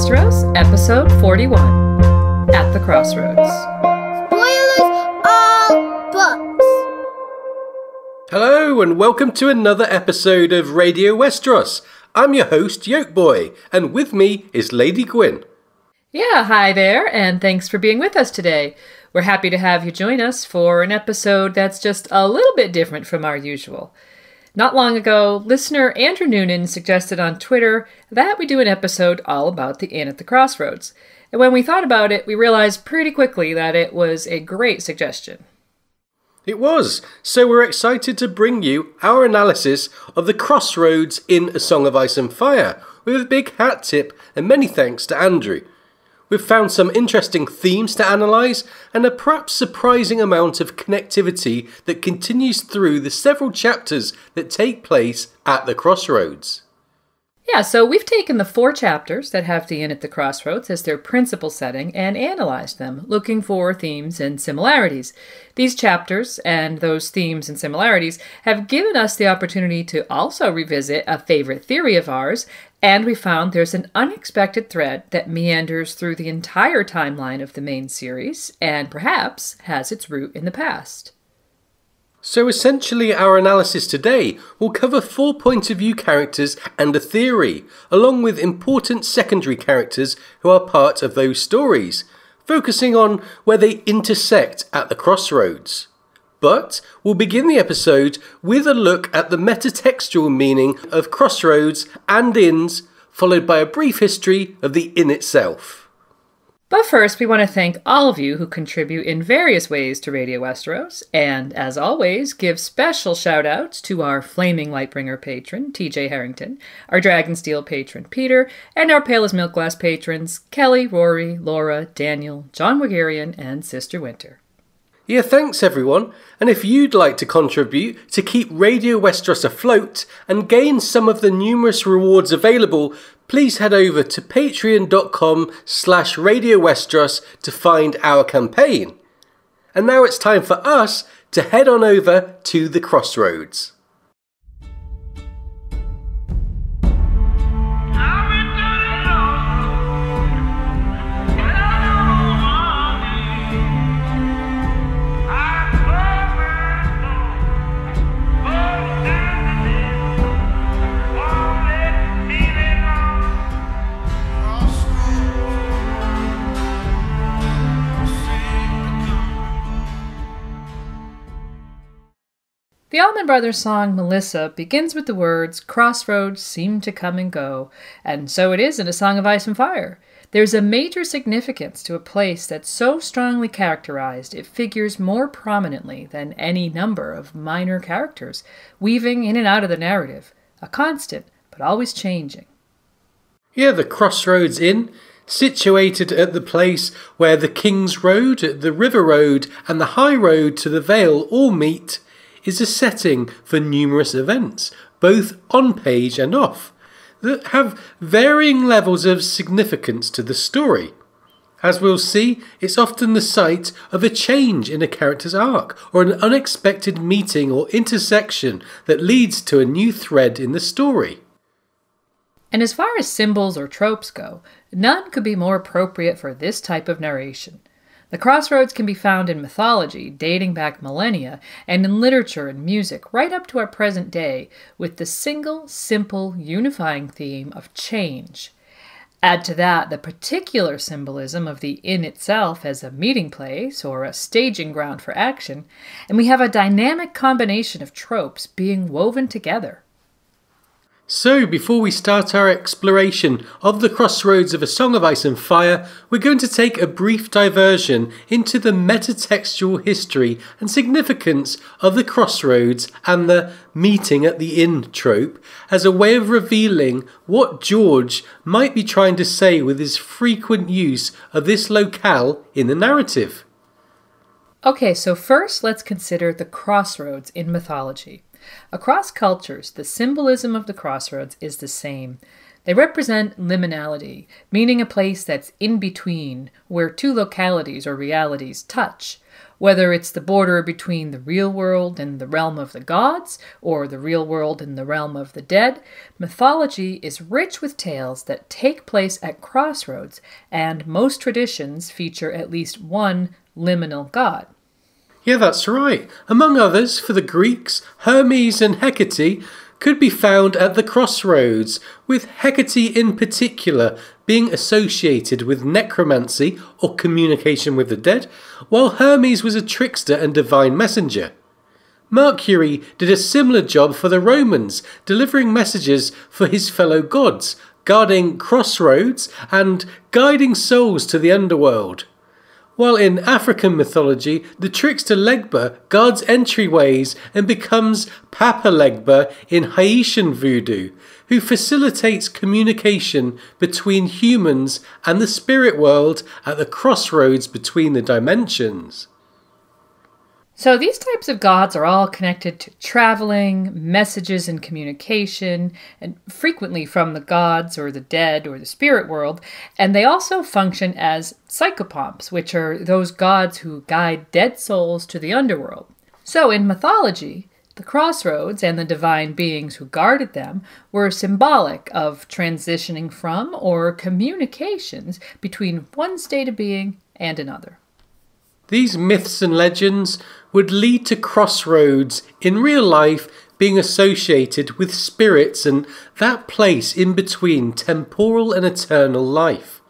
Westeros, Episode 41, At the Crossroads. Spoilers all books! Hello and welcome to another episode of Radio Westeros. I'm your host, Yolkboy, and with me is Lady Gwyn. Yeah, hi there, and thanks for being with us today. We're happy to have you join us for an episode that's just a little bit different from our usual. Not long ago, listener Andrew Noonan suggested on Twitter that we do an episode all about the Inn at the Crossroads. And when we thought about it, we realized pretty quickly that it was a great suggestion. It was, so we're excited to bring you our analysis of the Crossroads in A Song of Ice and Fire, with a big hat tip and many thanks to Andrew. We've found some interesting themes to analyse and a perhaps surprising amount of connectivity that continues through the several chapters that take place at the Crossroads. Yeah, so we've taken the 4 chapters that have the Inn at the Crossroads as their principal setting and analyzed them, looking for themes and similarities. These chapters and those themes and similarities have given us the opportunity to also revisit a favorite theory of ours, and we found there's an unexpected thread that meanders through the entire timeline of the main series and perhaps has its root in the past. So essentially our analysis today will cover 4 point of view characters and a theory, along with important secondary characters who are part of those stories, focusing on where they intersect at the crossroads. But we'll begin the episode with a look at the metatextual meaning of crossroads and inns, followed by a brief history of the inn itself. But first, we want to thank all of you who contribute in various ways to Radio Westeros, and as always, give special shout-outs to our Flaming Lightbringer patron, TJ Harrington, our Dragonsteel patron, Peter, and our Pale as Milk Glass patrons, Kelly, Rory, Laura, Daniel, John Wagarian, and Sister Winter. Yeah, thanks everyone, and if you'd like to contribute to keep Radio Westeros afloat and gain some of the numerous rewards available, please head over to patreon.com/Radio Westeros to find our campaign. And now it's time for us to head on over to the Crossroads. The Allman Brothers song Melissa begins with the words, "Crossroads seem to come and go," and so it is in A Song of Ice and Fire. There's a major significance to a place that's so strongly characterized it figures more prominently than any number of minor characters, weaving in and out of the narrative, a constant, but always changing. Yeah, the Crossroads Inn, situated at the place where the King's Road, the River Road, and the High Road to the Vale all meet, is a setting for numerous events, both on page and off, that have varying levels of significance to the story. As we'll see, it's often the site of a change in a character's arc, or an unexpected meeting or intersection that leads to a new thread in the story. And as far as symbols or tropes go, none could be more appropriate for this type of narration. The crossroads can be found in mythology, dating back millennia, and in literature and music right up to our present day, with the single, simple, unifying theme of change. Add to that the particular symbolism of the inn itself as a meeting place or a staging ground for action, and we have a dynamic combination of tropes being woven together. So, before we start our exploration of the Crossroads of A Song of Ice and Fire, we're going to take a brief diversion into the metatextual history and significance of the Crossroads and the meeting at the inn trope as a way of revealing what George might be trying to say with his frequent use of this locale in the narrative. Okay, so first let's consider the crossroads in mythology. Across cultures, the symbolism of the crossroads is the same. They represent liminality, meaning a place that's in between, where two localities or realities touch. Whether it's the border between the real world and the realm of the gods, or the real world and the realm of the dead, mythology is rich with tales that take place at crossroads, and most traditions feature at least one liminal god. Yeah, that's right. Among others, for the Greeks, Hermes and Hecate could be found at the crossroads, with Hecate in particular being associated with necromancy or communication with the dead, while Hermes was a trickster and divine messenger. Mercury did a similar job for the Romans, delivering messages for his fellow gods, guarding crossroads and guiding souls to the underworld. While in African mythology, the trickster Legba guards entryways and becomes Papa Legba in Haitian voodoo, who facilitates communication between humans and the spirit world at the crossroads between the dimensions. So these types of gods are all connected to traveling, messages and communication, and frequently from the gods or the dead or the spirit world, and they also function as psychopomps, which are those gods who guide dead souls to the underworld. So in mythology, the crossroads and the divine beings who guarded them were symbolic of transitioning from or communications between one state of being and another. These myths and legends would lead to crossroads in real life being associated with spirits and that place in between temporal and eternal life.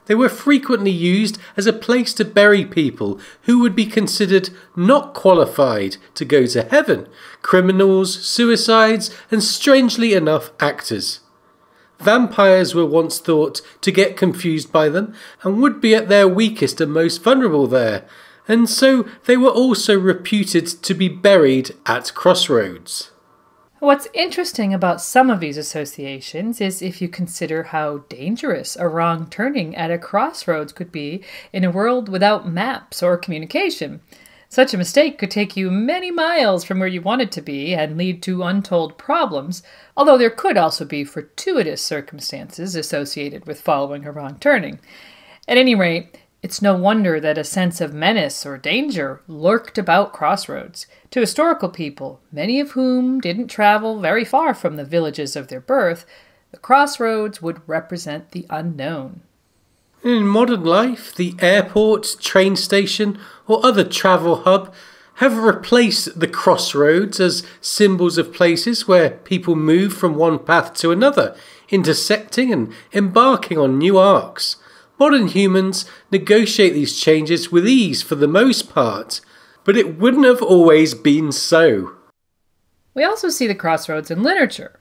They were frequently used as a place to bury people who would be considered not qualified to go to heaven, criminals, suicides, and strangely enough, actors. Vampires were once thought to get confused by them and would be at their weakest and most vulnerable there, and so they were also reputed to be buried at crossroads. What's interesting about some of these associations is if you consider how dangerous a wrong turning at a crossroads could be in a world without maps or communication. Such a mistake could take you many miles from where you wanted to be and lead to untold problems, although there could also be fortuitous circumstances associated with following a wrong turning. At any rate, it's no wonder that a sense of menace or danger lurked about crossroads. To historical people, many of whom didn't travel very far from the villages of their birth, the crossroads would represent the unknown. In modern life, the airport, train station, or other travel hub have replaced the crossroads as symbols of places where people move from one path to another, intersecting and embarking on new arcs. Modern humans negotiate these changes with ease for the most part, but it wouldn't have always been so. We also see the crossroads in literature.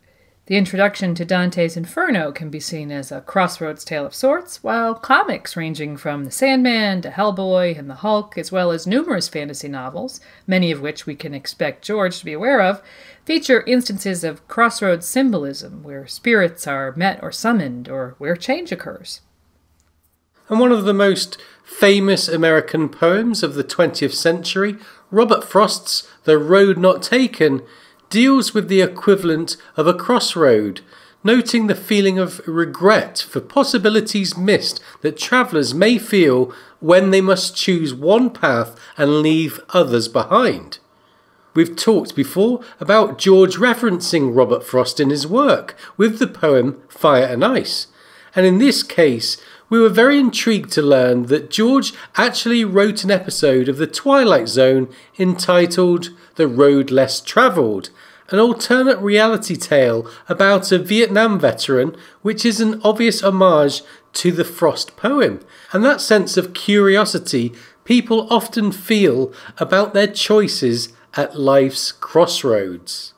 The introduction to Dante's Inferno can be seen as a crossroads tale of sorts, while comics ranging from The Sandman to Hellboy and the Hulk, as well as numerous fantasy novels, many of which we can expect George to be aware of, feature instances of crossroads symbolism, where spirits are met or summoned, or where change occurs. And one of the most famous American poems of the 20th century, Robert Frost's The Road Not Taken, deals with the equivalent of a crossroad, noting the feeling of regret for possibilities missed that travellers may feel when they must choose one path and leave others behind. We've talked before about George referencing Robert Frost in his work with the poem Fire and Ice, and in this case we were very intrigued to learn that George actually wrote an episode of The Twilight Zone entitled The Road Less Travelled, an alternate reality tale about a Vietnam veteran, which is an obvious homage to the Frost poem, and that sense of curiosity people often feel about their choices at life's crossroads.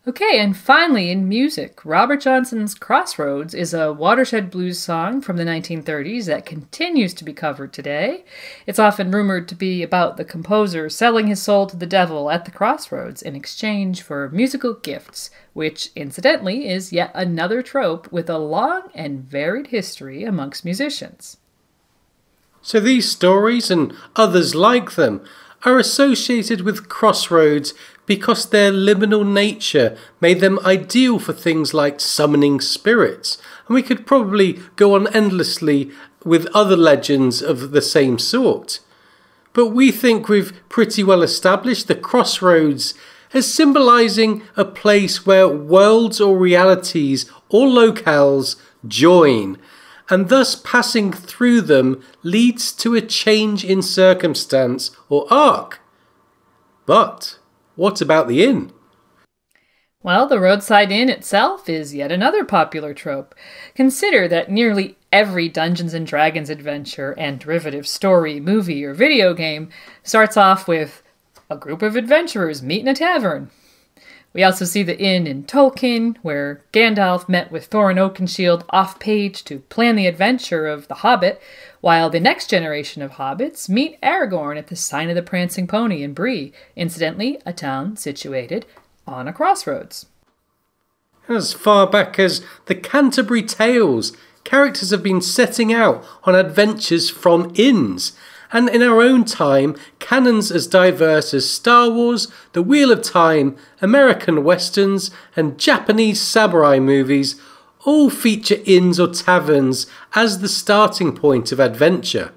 Okay, and finally in music, Robert Johnson's Crossroads is a watershed blues song from the 1930s that continues to be covered today. It's often rumored to be about the composer selling his soul to the devil at the crossroads in exchange for musical gifts, which, incidentally, is yet another trope with a long and varied history amongst musicians. So these stories and others like them are associated with Crossroads because their liminal nature made them ideal for things like summoning spirits, and we could probably go on endlessly with other legends of the same sort. But we think we've pretty well established the Crossroads as symbolizing a place where worlds or realities or locales join, and thus passing through them leads to a change in circumstance or arc. But what about the inn? Well, the Roadside Inn itself is yet another popular trope. Consider that nearly every Dungeons & Dragons adventure and derivative story, movie, or video game starts off with a group of adventurers meet in a tavern. We also see the inn in Tolkien, where Gandalf met with Thorin Oakenshield off-page to plan the adventure of the Hobbit, while the next generation of hobbits meet Aragorn at the Sign of the Prancing Pony in Bree, incidentally a town situated on a crossroads. As far back as the Canterbury Tales, characters have been setting out on adventures from inns, and in our own time, canons as diverse as Star Wars, The Wheel of Time, American westerns, and Japanese samurai movies all feature inns or taverns as the starting point of adventure.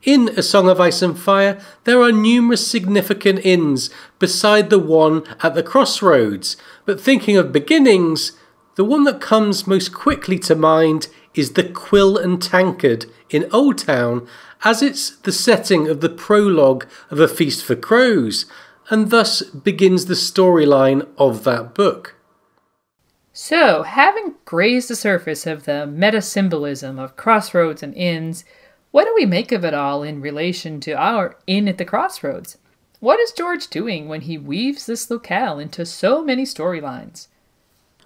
In A Song of Ice and Fire, there are numerous significant inns beside the one at the crossroads, but thinking of beginnings, the one that comes most quickly to mind is the Quill and Tankard in Old Town, as it's the setting of the prologue of A Feast for Crows, and thus begins the storyline of that book. So, having grazed the surface of the meta-symbolism of crossroads and inns, what do we make of it all in relation to our inn at the crossroads? What is George doing when he weaves this locale into so many storylines?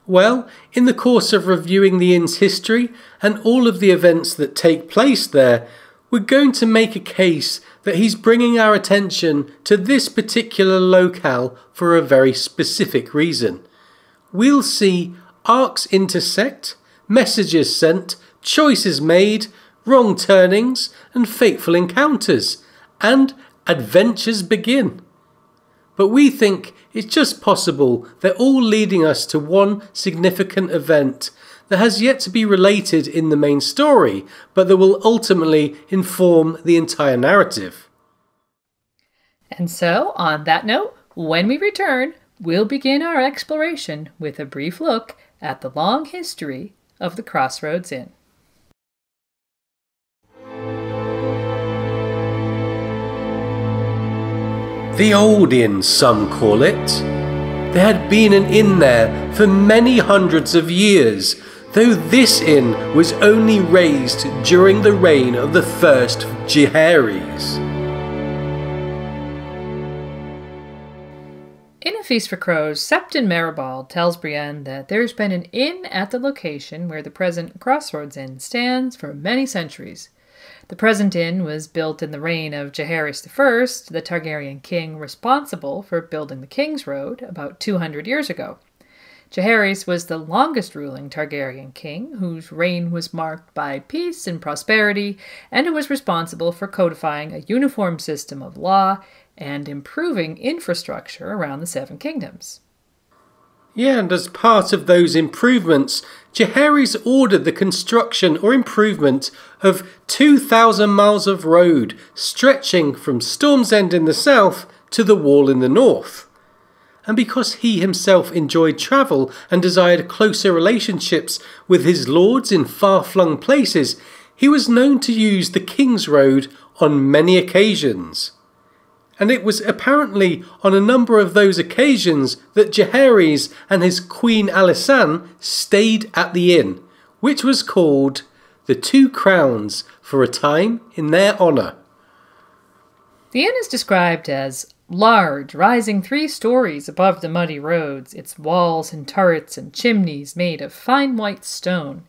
Well, in the course of reviewing the inn's history and all of the events that take place there, we're going to make a case that he's bringing our attention to this particular locale for a very specific reason. We'll see arcs intersect, messages sent, choices made, wrong turnings, and fateful encounters, and adventures begin. But we think it's just possible they're all leading us to one significant event that has yet to be related in the main story, but that will ultimately inform the entire narrative. And so, on that note, when we return, we'll begin our exploration with a brief look at the long history of the Crossroads Inn. The Old Inn, some call it. There had been an inn there for many hundreds of years, though this inn was only raised during the reign of the first Jaehaerys. In A Feast for Crows, Septon Maribald tells Brienne that there's been an inn at the location where the present Crossroads Inn stands for many centuries. The present inn was built in the reign of Jaehaerys I, the Targaryen king responsible for building the King's Road about 200 years ago. Jaehaerys was the longest ruling Targaryen king, whose reign was marked by peace and prosperity, and who was responsible for codifying a uniform system of law and improving infrastructure around the Seven Kingdoms. Yeah, and as part of those improvements, Jaehaerys ordered the construction or improvement of 2,000 miles of road stretching from Storm's End in the south to the Wall in the north. And because he himself enjoyed travel and desired closer relationships with his lords in far-flung places, he was known to use the King's Road on many occasions. And it was apparently on a number of those occasions that Jaehaerys and his Queen Alysanne stayed at the inn, which was called the Two Crowns for a time in their honour. The inn is described as large, rising 3 stories above the muddy roads, its walls and turrets and chimneys made of fine white stone.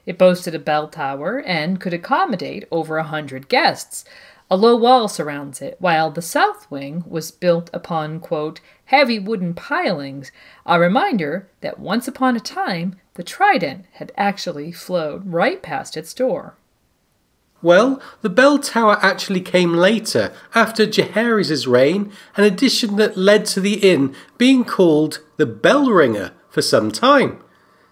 It boasted a bell tower and could accommodate over 100 guests. A low wall surrounds it, while the south wing was built upon, quote, heavy wooden pilings, a reminder that once upon a time the Trident had actually flowed right past its door. Well, the bell tower actually came later, after Jaehaerys' reign, an addition that led to the inn being called the Bell Ringer for some time.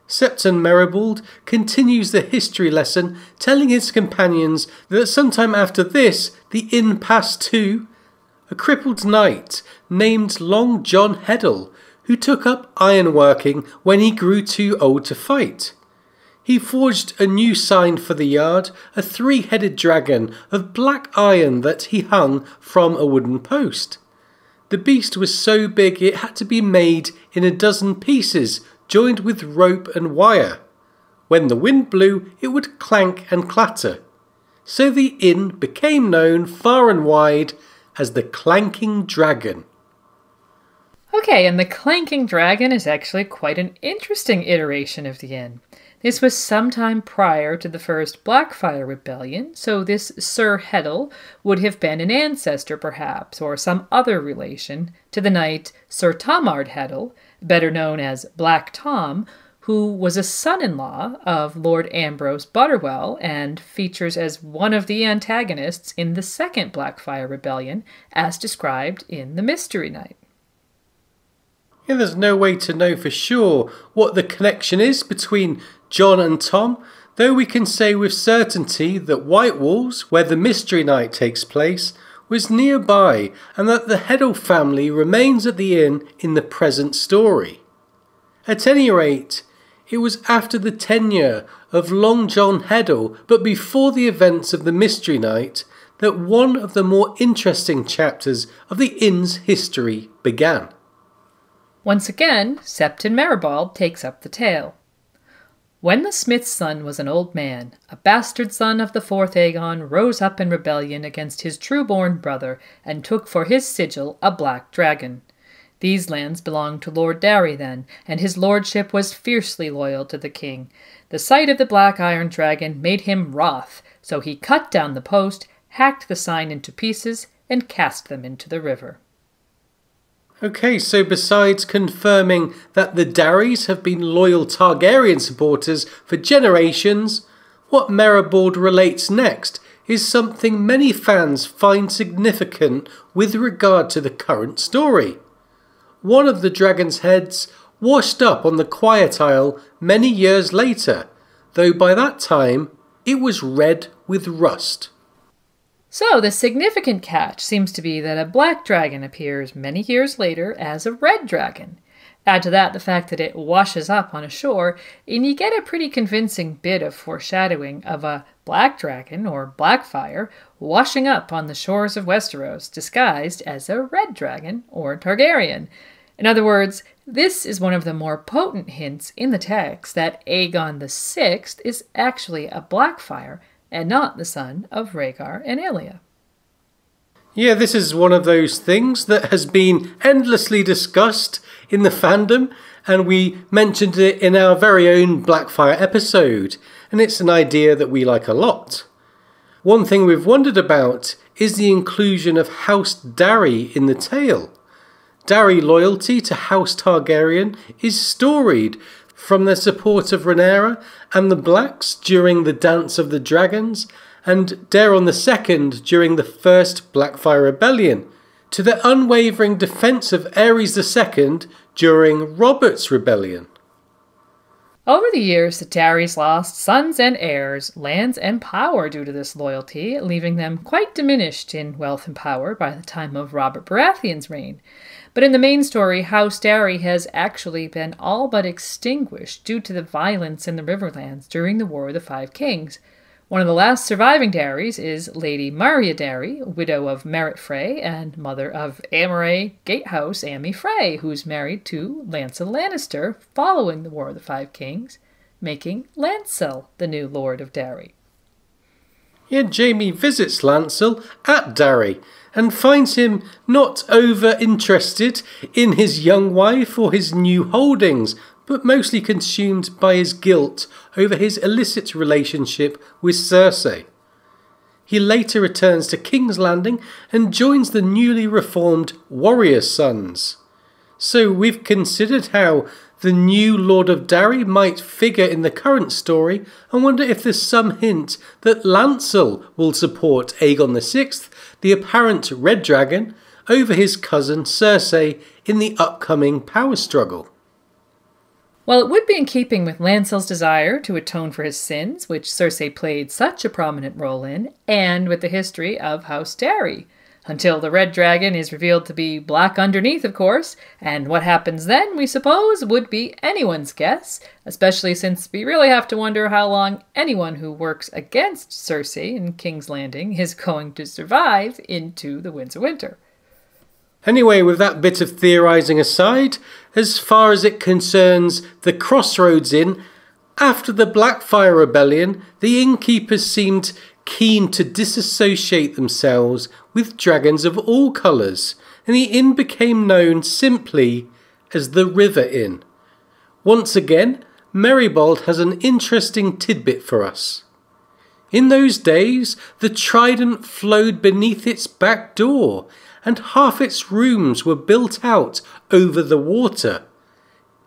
Septon Meribald continues the history lesson, telling his companions that sometime after this, the inn passed to a crippled knight named Long John Heddle, who took up ironworking when he grew too old to fight. He forged a new sign for the yard, a three-headed dragon of black iron that he hung from a wooden post. The beast was so big it had to be made in a dozen pieces, joined with rope and wire. When the wind blew, it would clank and clatter. So the inn became known far and wide as the Clanking Dragon. Okay, and the Clanking Dragon is actually quite an interesting iteration of the inn. This was sometime prior to the first Blackfyre Rebellion, so this Sir Heddle would have been an ancestor perhaps, or some other relation, to the knight Sir Tomard Heddle, better known as Black Tom, who was a son-in-law of Lord Ambrose Butterwell and features as one of the antagonists in the second Blackfyre Rebellion, as described in The Mystery Knight. Yeah, there's no way to know for sure what the connection is between Jon and Tom, though we can say with certainty that White Walls, where the Mystery Knight takes place, was nearby and that the Heddle family remains at the inn in the present story. At any rate, it was after the tenure of Long John Heddle, but before the events of the Mystery Knight, that one of the more interesting chapters of the inn's history began. Once again, Septon Meribald takes up the tale. When the smith's son was an old man, a bastard son of the fourth Aegon rose up in rebellion against his true-born brother and took for his sigil a black dragon. These lands belonged to Lord Darry then, and his lordship was fiercely loyal to the king. The sight of the black iron dragon made him wroth, so he cut down the post, hacked the sign into pieces, and cast them into the river. Okay, so besides confirming that the Darrys have been loyal Targaryen supporters for generations, what Meribald relates next is something many fans find significant with regard to the current story. One of the dragon's heads washed up on the Quiet Isle many years later, though by that time it was red with rust. So the significant catch seems to be that a black dragon appears many years later as a red dragon. Add to that the fact that it washes up on a shore, and you get a pretty convincing bit of foreshadowing of a black dragon, or Blackfyre, washing up on the shores of Westeros, disguised as a red dragon, or Targaryen. In other words, this is one of the more potent hints in the text that Aegon VI is actually a Blackfyre, and not the son of Rhaegar and Elia. Yeah, this is one of those things that has been endlessly discussed in the fandom, and we mentioned it in our very own Blackfyre episode, and it's an idea that we like a lot. One thing we've wondered about is the inclusion of House Darry in the tale. Darry loyalty to House Targaryen is storied from their support of Rhaenyra and the Blacks during the Dance of the Dragons, and Daeron II during the First Blackfyre Rebellion, to their unwavering defence of Aerys II during Robert's Rebellion. Over the years, the Darrys lost sons and heirs, lands and power due to this loyalty, leaving them quite diminished in wealth and power by the time of Robert Baratheon's reign. But in the main story, House Darry has actually been all but extinguished due to the violence in the Riverlands during the War of the Five Kings. One of the last surviving Darrys is Lady Marya Darry, widow of Merrit Frey and mother of Amoray Gatehouse Amy Frey, who's married to Lancel Lannister following the War of the Five Kings, making Lancel the new Lord of Darry. Yet Jaime visits Lancel at Darry and finds him not over-interested in his young wife or his new holdings, but mostly consumed by his guilt over his illicit relationship with Cersei. He later returns to King's Landing and joins the newly reformed Warrior Sons. So we've considered how the new Lord of Darry might figure in the current story, I wonder if there's some hint that Lancel will support Aegon VI, the apparent Red Dragon, over his cousin Cersei in the upcoming power struggle. Well, it would be in keeping with Lancel's desire to atone for his sins, which Cersei played such a prominent role in, and with the history of House Darry. Until the Red Dragon is revealed to be black underneath, of course, and what happens then, we suppose, would be anyone's guess, especially since we really have to wonder how long anyone who works against Cersei in King's Landing is going to survive into the Winds of Winter. Anyway, with that bit of theorising aside, as far as it concerns the Crossroads Inn, after the Blackfire Rebellion, the innkeepers seemed keen to disassociate themselves with dragons of all colours, and the inn became known simply as the River Inn. Once again, Merrybold has an interesting tidbit for us. In those days, the Trident flowed beneath its back door, and half its rooms were built out over the water.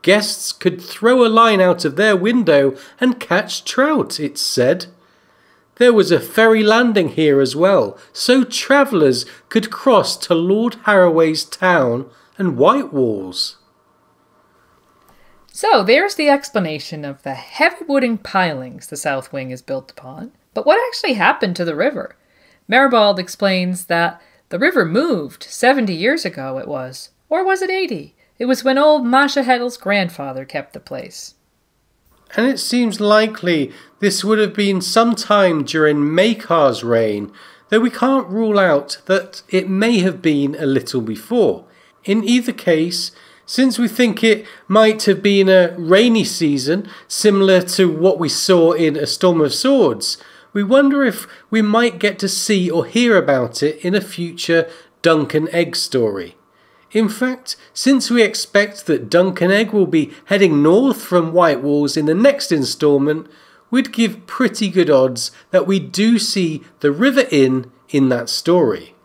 Guests could throw a line out of their window and catch trout, it's said. There was a ferry landing here as well, so travellers could cross to Lord Harroway's town and White Walls. So there's the explanation of the heavy wooden pilings the South Wing is built upon. But what actually happened to the river? Merybald explains that the river moved 70 years ago it was. Or was it 80? It was when old Masha Heddle's grandfather kept the place. And it seems likely this would have been sometime during Maekar's reign, though we can't rule out that it may have been a little before. In either case, since we think it might have been a rainy season, similar to what we saw in A Storm of Swords, we wonder if we might get to see or hear about it in a future Dunk and Egg story. In fact, since we expect that Dunk and Egg will be heading north from White Walls in the next instalment, we'd give pretty good odds that we do see the River Inn in that story.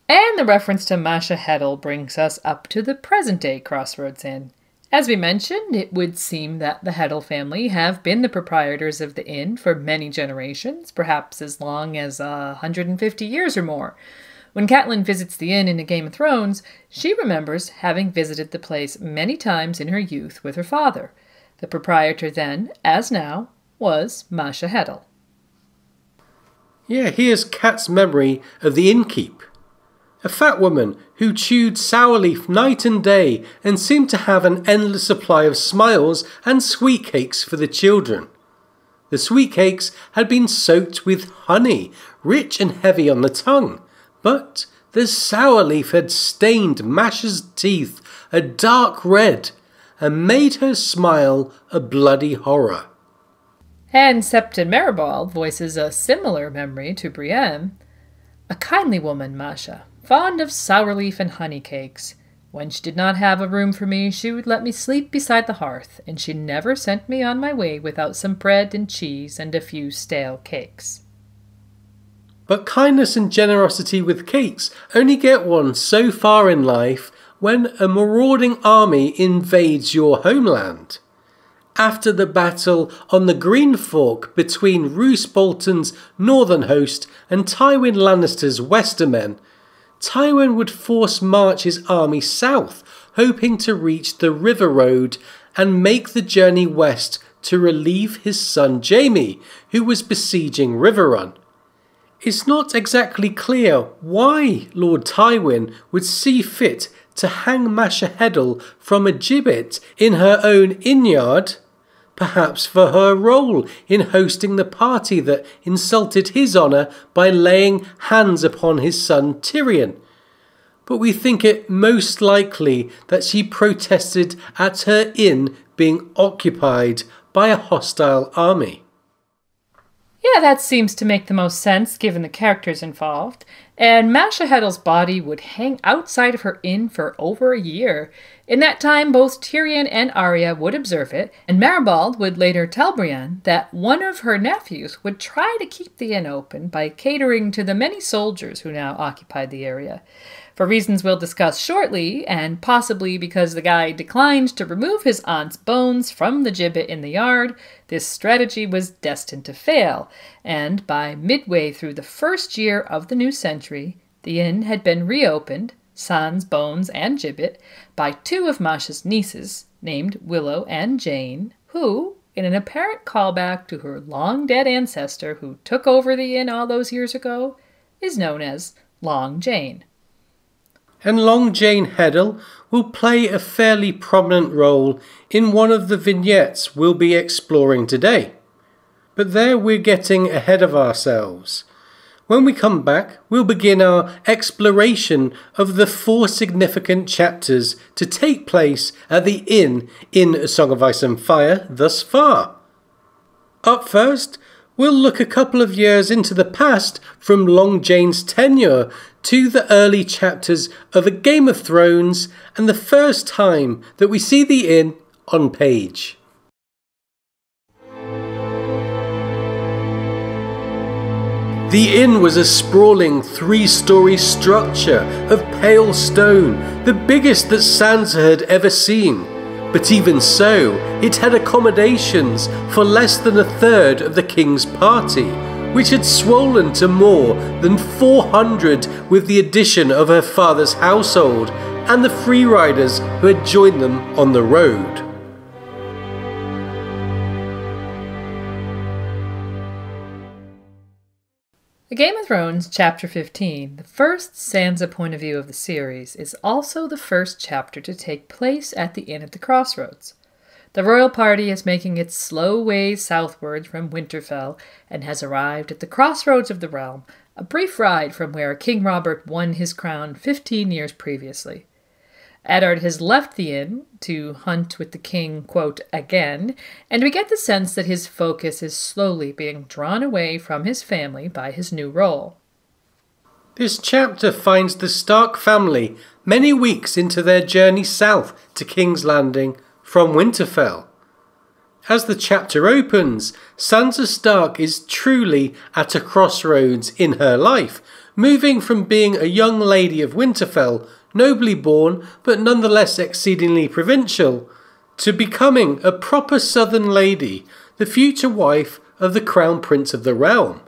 And the reference to Masha Heddle brings us up to the present-day Crossroads Inn. As we mentioned, it would seem that the Heddle family have been the proprietors of the inn for many generations, perhaps as long as 150 years or more. When Catelyn visits the inn in A Game of Thrones, she remembers having visited the place many times in her youth with her father. The proprietor then, as now, was Masha Heddle. Yeah, here's Kat's memory of the innkeep. A fat woman who chewed sour leaf night and day and seemed to have an endless supply of smiles and sweet cakes for the children. The sweet cakes had been soaked with honey, rich and heavy on the tongue. But the sour leaf had stained Masha's teeth a dark red and made her smile a bloody horror. And Septon Merybald voices a similar memory to Brienne. A kindly woman, Masha, fond of sour leaf and honey cakes. When she did not have a room for me, she would let me sleep beside the hearth, and she never sent me on my way without some bread and cheese and a few stale cakes. But kindness and generosity with cakes only get one so far in life when a marauding army invades your homeland. After the battle on the Green Fork between Roose Bolton's northern host and Tywin Lannister's Westermen, Tywin would force march his army south, hoping to reach the River Road and make the journey west to relieve his son Jaime, who was besieging Riverrun. It's not exactly clear why Lord Tywin would see fit to hang Masha Heddle from a gibbet in her own inn-yard, perhaps for her role in hosting the party that insulted his honour by laying hands upon his son Tyrion. But we think it most likely that she protested at her inn being occupied by a hostile army. Yeah, that seems to make the most sense given the characters involved. And Masha Heddle's body would hang outside of her inn for over a year. In that time, both Tyrion and Arya would observe it, and Maribald would later tell Brienne that one of her nephews would try to keep the inn open by catering to the many soldiers who now occupied the area. For reasons we'll discuss shortly, and possibly because the guy declined to remove his aunt's bones from the gibbet in the yard, this strategy was destined to fail, and by midway through the first year of the new century, the inn had been reopened, sans bones and gibbet, by two of Masha's nieces, named Willow and Jane, who, in an apparent callback to her long-dead ancestor who took over the inn all those years ago, is known as Long Jane. And Long Jane Heddle will play a fairly prominent role in one of the vignettes we'll be exploring today. But there we're getting ahead of ourselves. When we come back, we'll begin our exploration of the 4 significant chapters to take place at the inn in A Song of Ice and Fire thus far. Up first, we'll look a couple of years into the past from Long Jane's tenure to the early chapters of A Game of Thrones and the first time that we see the inn on page. The inn was a sprawling 3-story structure of pale stone, the biggest that Sansa had ever seen. But even so, it had accommodations for less than a third of the king's party, which had swollen to more than 400 with the addition of her father's household and the free riders who had joined them on the road. A Game of Thrones, Chapter 15, the first Sansa point of view of the series, is also the first chapter to take place at the inn at the Crossroads. The royal party is making its slow way southward from Winterfell and has arrived at the crossroads of the realm, a brief ride from where King Robert won his crown 15 years previously. Eddard has left the inn to hunt with the king, quote, again, and we get the sense that his focus is slowly being drawn away from his family by his new role. This chapter finds the Stark family many weeks into their journey south to King's Landing from Winterfell. As the chapter opens, Sansa Stark is truly at a crossroads in her life, moving from being a young lady of Winterfell, nobly born but nonetheless exceedingly provincial, to becoming a proper southern lady, the future wife of the Crown Prince of the realm.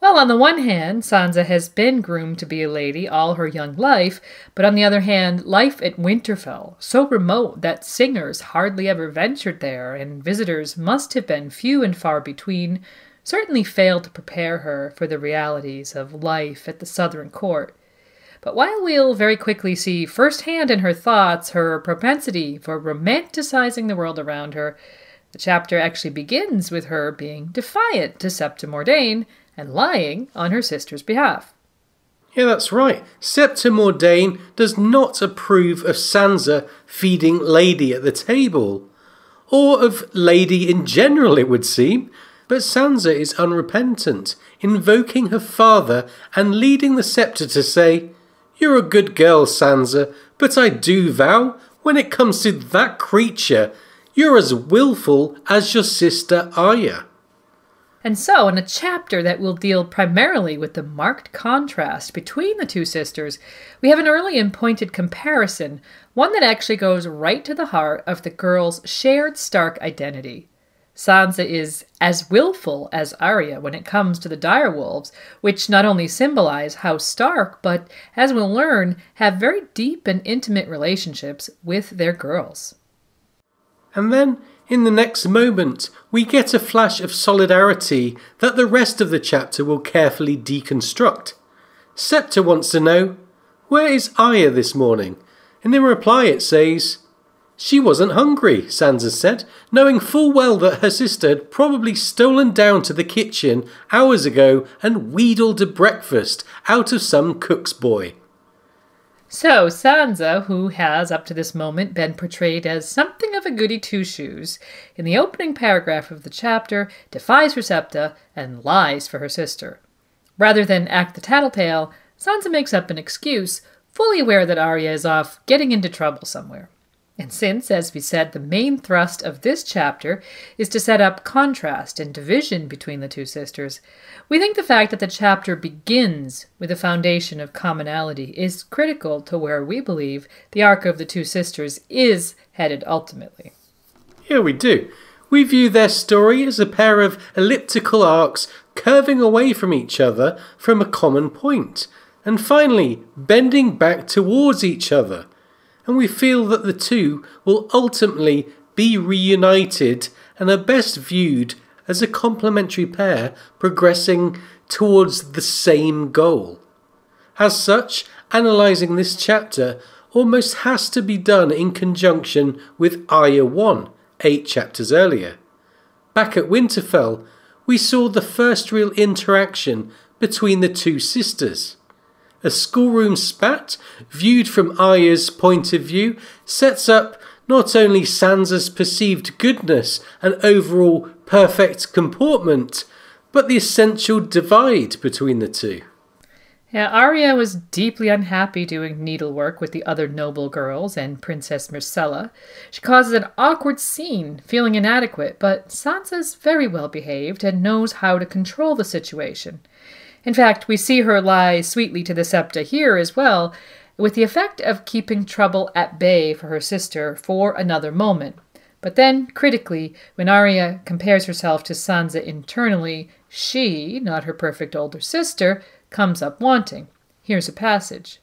Well, on the one hand, Sansa has been groomed to be a lady all her young life, but on the other hand, life at Winterfell, so remote that singers hardly ever ventured there and visitors must have been few and far between, certainly failed to prepare her for the realities of life at the southern court. But while we'll very quickly see firsthand in her thoughts her propensity for romanticizing the world around her, the chapter actually begins with her being defiant to Septa Mordane and lying on her sister's behalf. Yeah, that's right. Septa Mordane does not approve of Sansa feeding Lady at the table, or of Lady in general, it would seem. But Sansa is unrepentant, invoking her father and leading the scepter to say, "You're a good girl, Sansa, but I do vow, when it comes to that creature, you're as willful as your sister Arya." And so, in a chapter that will deal primarily with the marked contrast between the two sisters, we have an early and pointed comparison, one that actually goes right to the heart of the girls' shared Stark identity. Sansa is as willful as Arya when it comes to the direwolves, which not only symbolize House Stark, but, as we'll learn, have very deep and intimate relationships with their girls. And then, in the next moment, we get a flash of solidarity that the rest of the chapter will carefully deconstruct. Septa wants to know, "Where is Arya this morning?" And in reply it says, "She wasn't hungry," Sansa said, knowing full well that her sister had probably stolen down to the kitchen hours ago and wheedled a breakfast out of some cook's boy. So Sansa, who has up to this moment been portrayed as something of a goody two-shoes, in the opening paragraph of the chapter defies her Septa and lies for her sister. Rather than act the tattletale, Sansa makes up an excuse fully aware that Arya is off getting into trouble somewhere. And since, as we said, the main thrust of this chapter is to set up contrast and division between the two sisters, we think the fact that the chapter begins with a foundation of commonality is critical to where we believe the arc of the two sisters is headed ultimately. Yeah, we do. We view their story as a pair of elliptical arcs curving away from each other from a common point, and finally bending back towards each other. And we feel that the two will ultimately be reunited and are best viewed as a complementary pair progressing towards the same goal. As such, analysing this chapter almost has to be done in conjunction with Arya 1, 8 chapters earlier. Back at Winterfell, we saw the first real interaction between the two sisters. A schoolroom spat, viewed from Arya's point of view, sets up not only Sansa's perceived goodness and overall perfect comportment, but the essential divide between the two. Yeah, Arya was deeply unhappy doing needlework with the other noble girls and Princess Myrcella. She causes an awkward scene, feeling inadequate, but Sansa's very well behaved and knows how to control the situation. In fact, we see her lie sweetly to the septa here as well, with the effect of keeping trouble at bay for her sister for another moment. But then, critically, when Arya compares herself to Sansa internally, she, not her perfect older sister, comes up wanting. Here's a passage.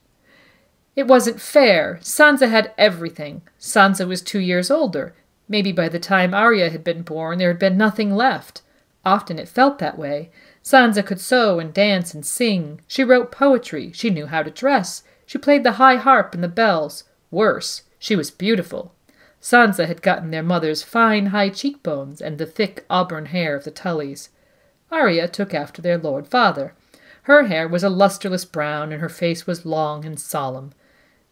It wasn't fair. Sansa had everything. Sansa was 2 years older. Maybe by the time Arya had been born, there had been nothing left. Often it felt that way. Sansa could sew and dance and sing. She wrote poetry. She knew how to dress. She played the high harp and the bells. Worse, she was beautiful. Sansa had gotten their mother's fine high cheekbones and the thick auburn hair of the Tullys. Arya took after their lord father. Her hair was a lustreless brown, and her face was long and solemn.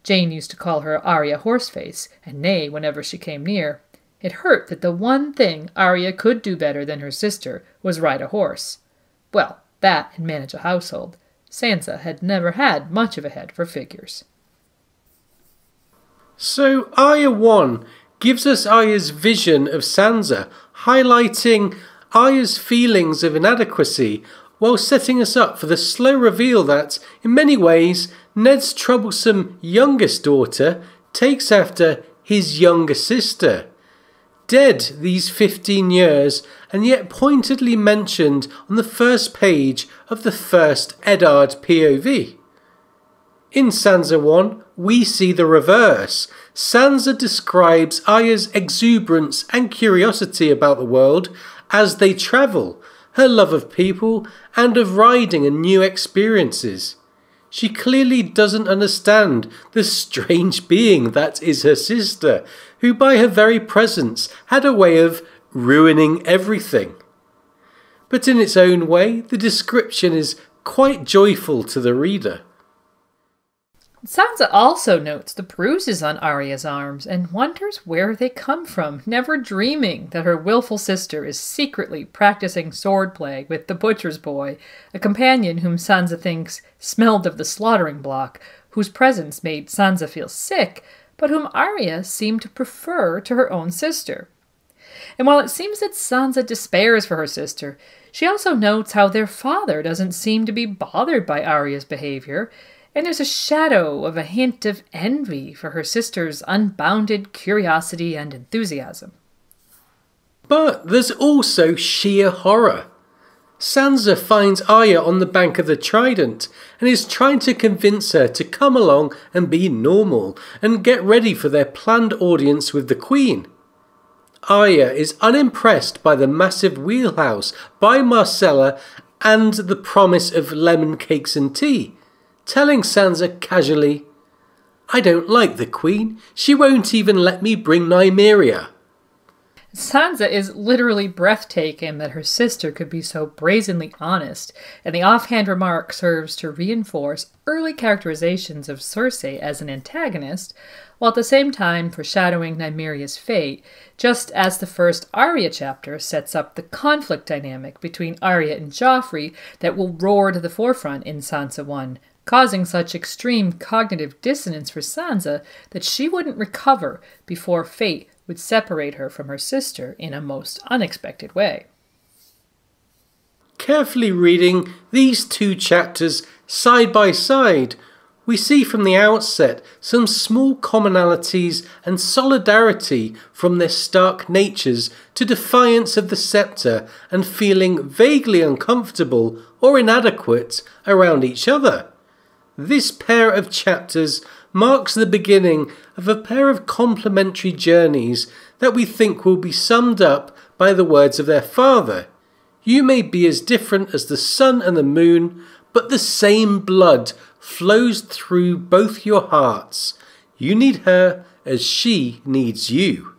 Jane used to call her Arya Horseface, and neigh whenever she came near. It hurt that the one thing Arya could do better than her sister was ride a horse. Well, that and manage a household. Sansa had never had much of a head for figures. So Arya 1 gives us Arya's vision of Sansa, highlighting Arya's feelings of inadequacy while setting us up for the slow reveal that, in many ways, Ned's troublesome youngest daughter takes after his younger sister. Dead these 15 years, and yet pointedly mentioned on the first page of the first Eddard POV. In Sansa 1, we see the reverse. Sansa describes Arya's exuberance and curiosity about the world as they travel, her love of people and of riding and new experiences. She clearly doesn't understand the strange being that is her sister, who by her very presence had a way of ruining everything. But in its own way, the description is quite joyful to the reader. Sansa also notes the bruises on Arya's arms and wonders where they come from, never dreaming that her willful sister is secretly practicing swordplay with the butcher's boy, a companion whom Sansa thinks smelled of the slaughtering block, whose presence made Sansa feel sick, but whom Arya seemed to prefer to her own sister. And while it seems that Sansa despairs for her sister, she also notes how their father doesn't seem to be bothered by Arya's behavior, and there's a shadow of a hint of envy for her sister's unbounded curiosity and enthusiasm. But there's also sheer horror. Sansa finds Arya on the bank of the Trident and is trying to convince her to come along and be normal and get ready for their planned audience with the Queen. Arya is unimpressed by the massive wheelhouse, by Myrcella and the promise of lemon cakes and tea, telling Sansa casually, "I don't like the Queen. She won't even let me bring Nymeria." Sansa is literally breathtaking that her sister could be so brazenly honest, and the offhand remark serves to reinforce early characterizations of Cersei as an antagonist, while at the same time foreshadowing Nymeria's fate, just as the first Arya chapter sets up the conflict dynamic between Arya and Joffrey that will roar to the forefront in Sansa 1, causing such extreme cognitive dissonance for Sansa that she wouldn't recover before fate would separate her from her sister in a most unexpected way. Carefully reading these two chapters side by side, we see from the outset some small commonalities and solidarity from their stark natures to defiance of the sceptre and feeling vaguely uncomfortable or inadequate around each other. This pair of chapters marks the beginning of a pair of complementary journeys that we think will be summed up by the words of their father. You may be as different as the sun and the moon, but the same blood flows through both your hearts. You need her as she needs you.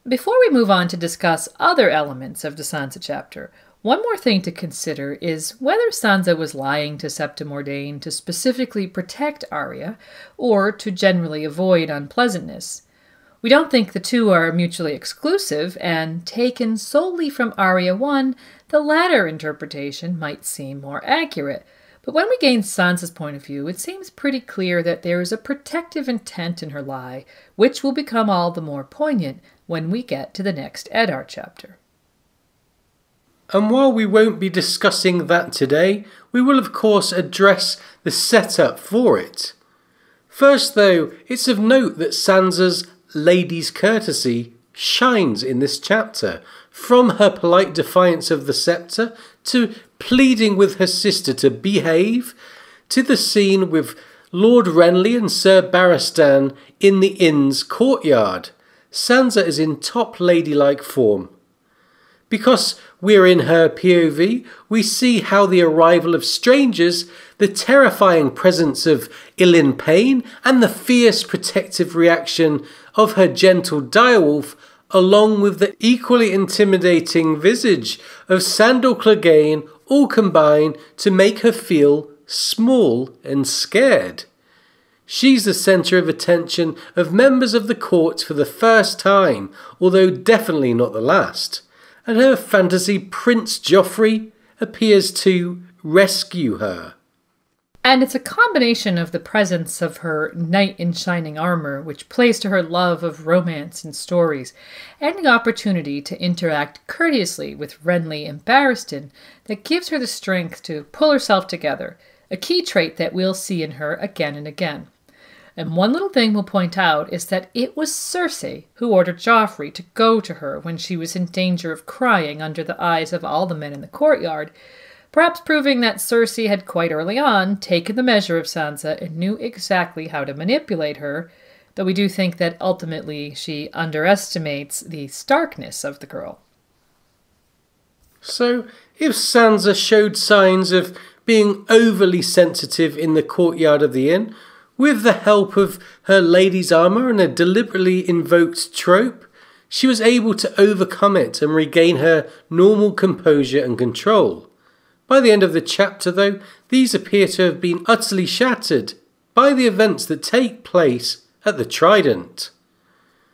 Before we move on to discuss other elements of the Sansa chapter, one more thing to consider is whether Sansa was lying to Septim Ordain to specifically protect Arya, or to generally avoid unpleasantness. We don't think the two are mutually exclusive, and taken solely from Arya 1, the latter interpretation might seem more accurate. But when we gain Sansa's point of view, it seems pretty clear that there is a protective intent in her lie, which will become all the more poignant when we get to the next Eddard chapter. And while we won't be discussing that today, we will of course address the setup for it. First though, it's of note that Sansa's lady's courtesy shines in this chapter, from her polite defiance of the sceptre, to pleading with her sister to behave, to the scene with Lord Renly and Sir Barristan in the inn's courtyard. Sansa is in top ladylike form. Because we're in her POV, we see how the arrival of strangers, the terrifying presence of Ilyn Payne, and the fierce protective reaction of her gentle direwolf, along with the equally intimidating visage of Sandor Clegane, all combine to make her feel small and scared. She's the centre of attention of members of the court for the first time, although definitely not the last. And her fantasy Prince Joffrey appears to rescue her. And it's a combination of the presence of her knight in shining armor, which plays to her love of romance and stories, and the opportunity to interact courteously with Renly and Barristan that gives her the strength to pull herself together, a key trait that we'll see in her again and again. And one little thing we'll point out is that it was Cersei who ordered Joffrey to go to her when she was in danger of crying under the eyes of all the men in the courtyard, perhaps proving that Cersei had quite early on taken the measure of Sansa and knew exactly how to manipulate her, though we do think that ultimately she underestimates the starkness of the girl. So, if Sansa showed signs of being overly sensitive in the courtyard of the inn, with the help of her lady's armour and a deliberately invoked trope, she was able to overcome it and regain her normal composure and control. By the end of the chapter, though, these appear to have been utterly shattered by the events that take place at the Trident.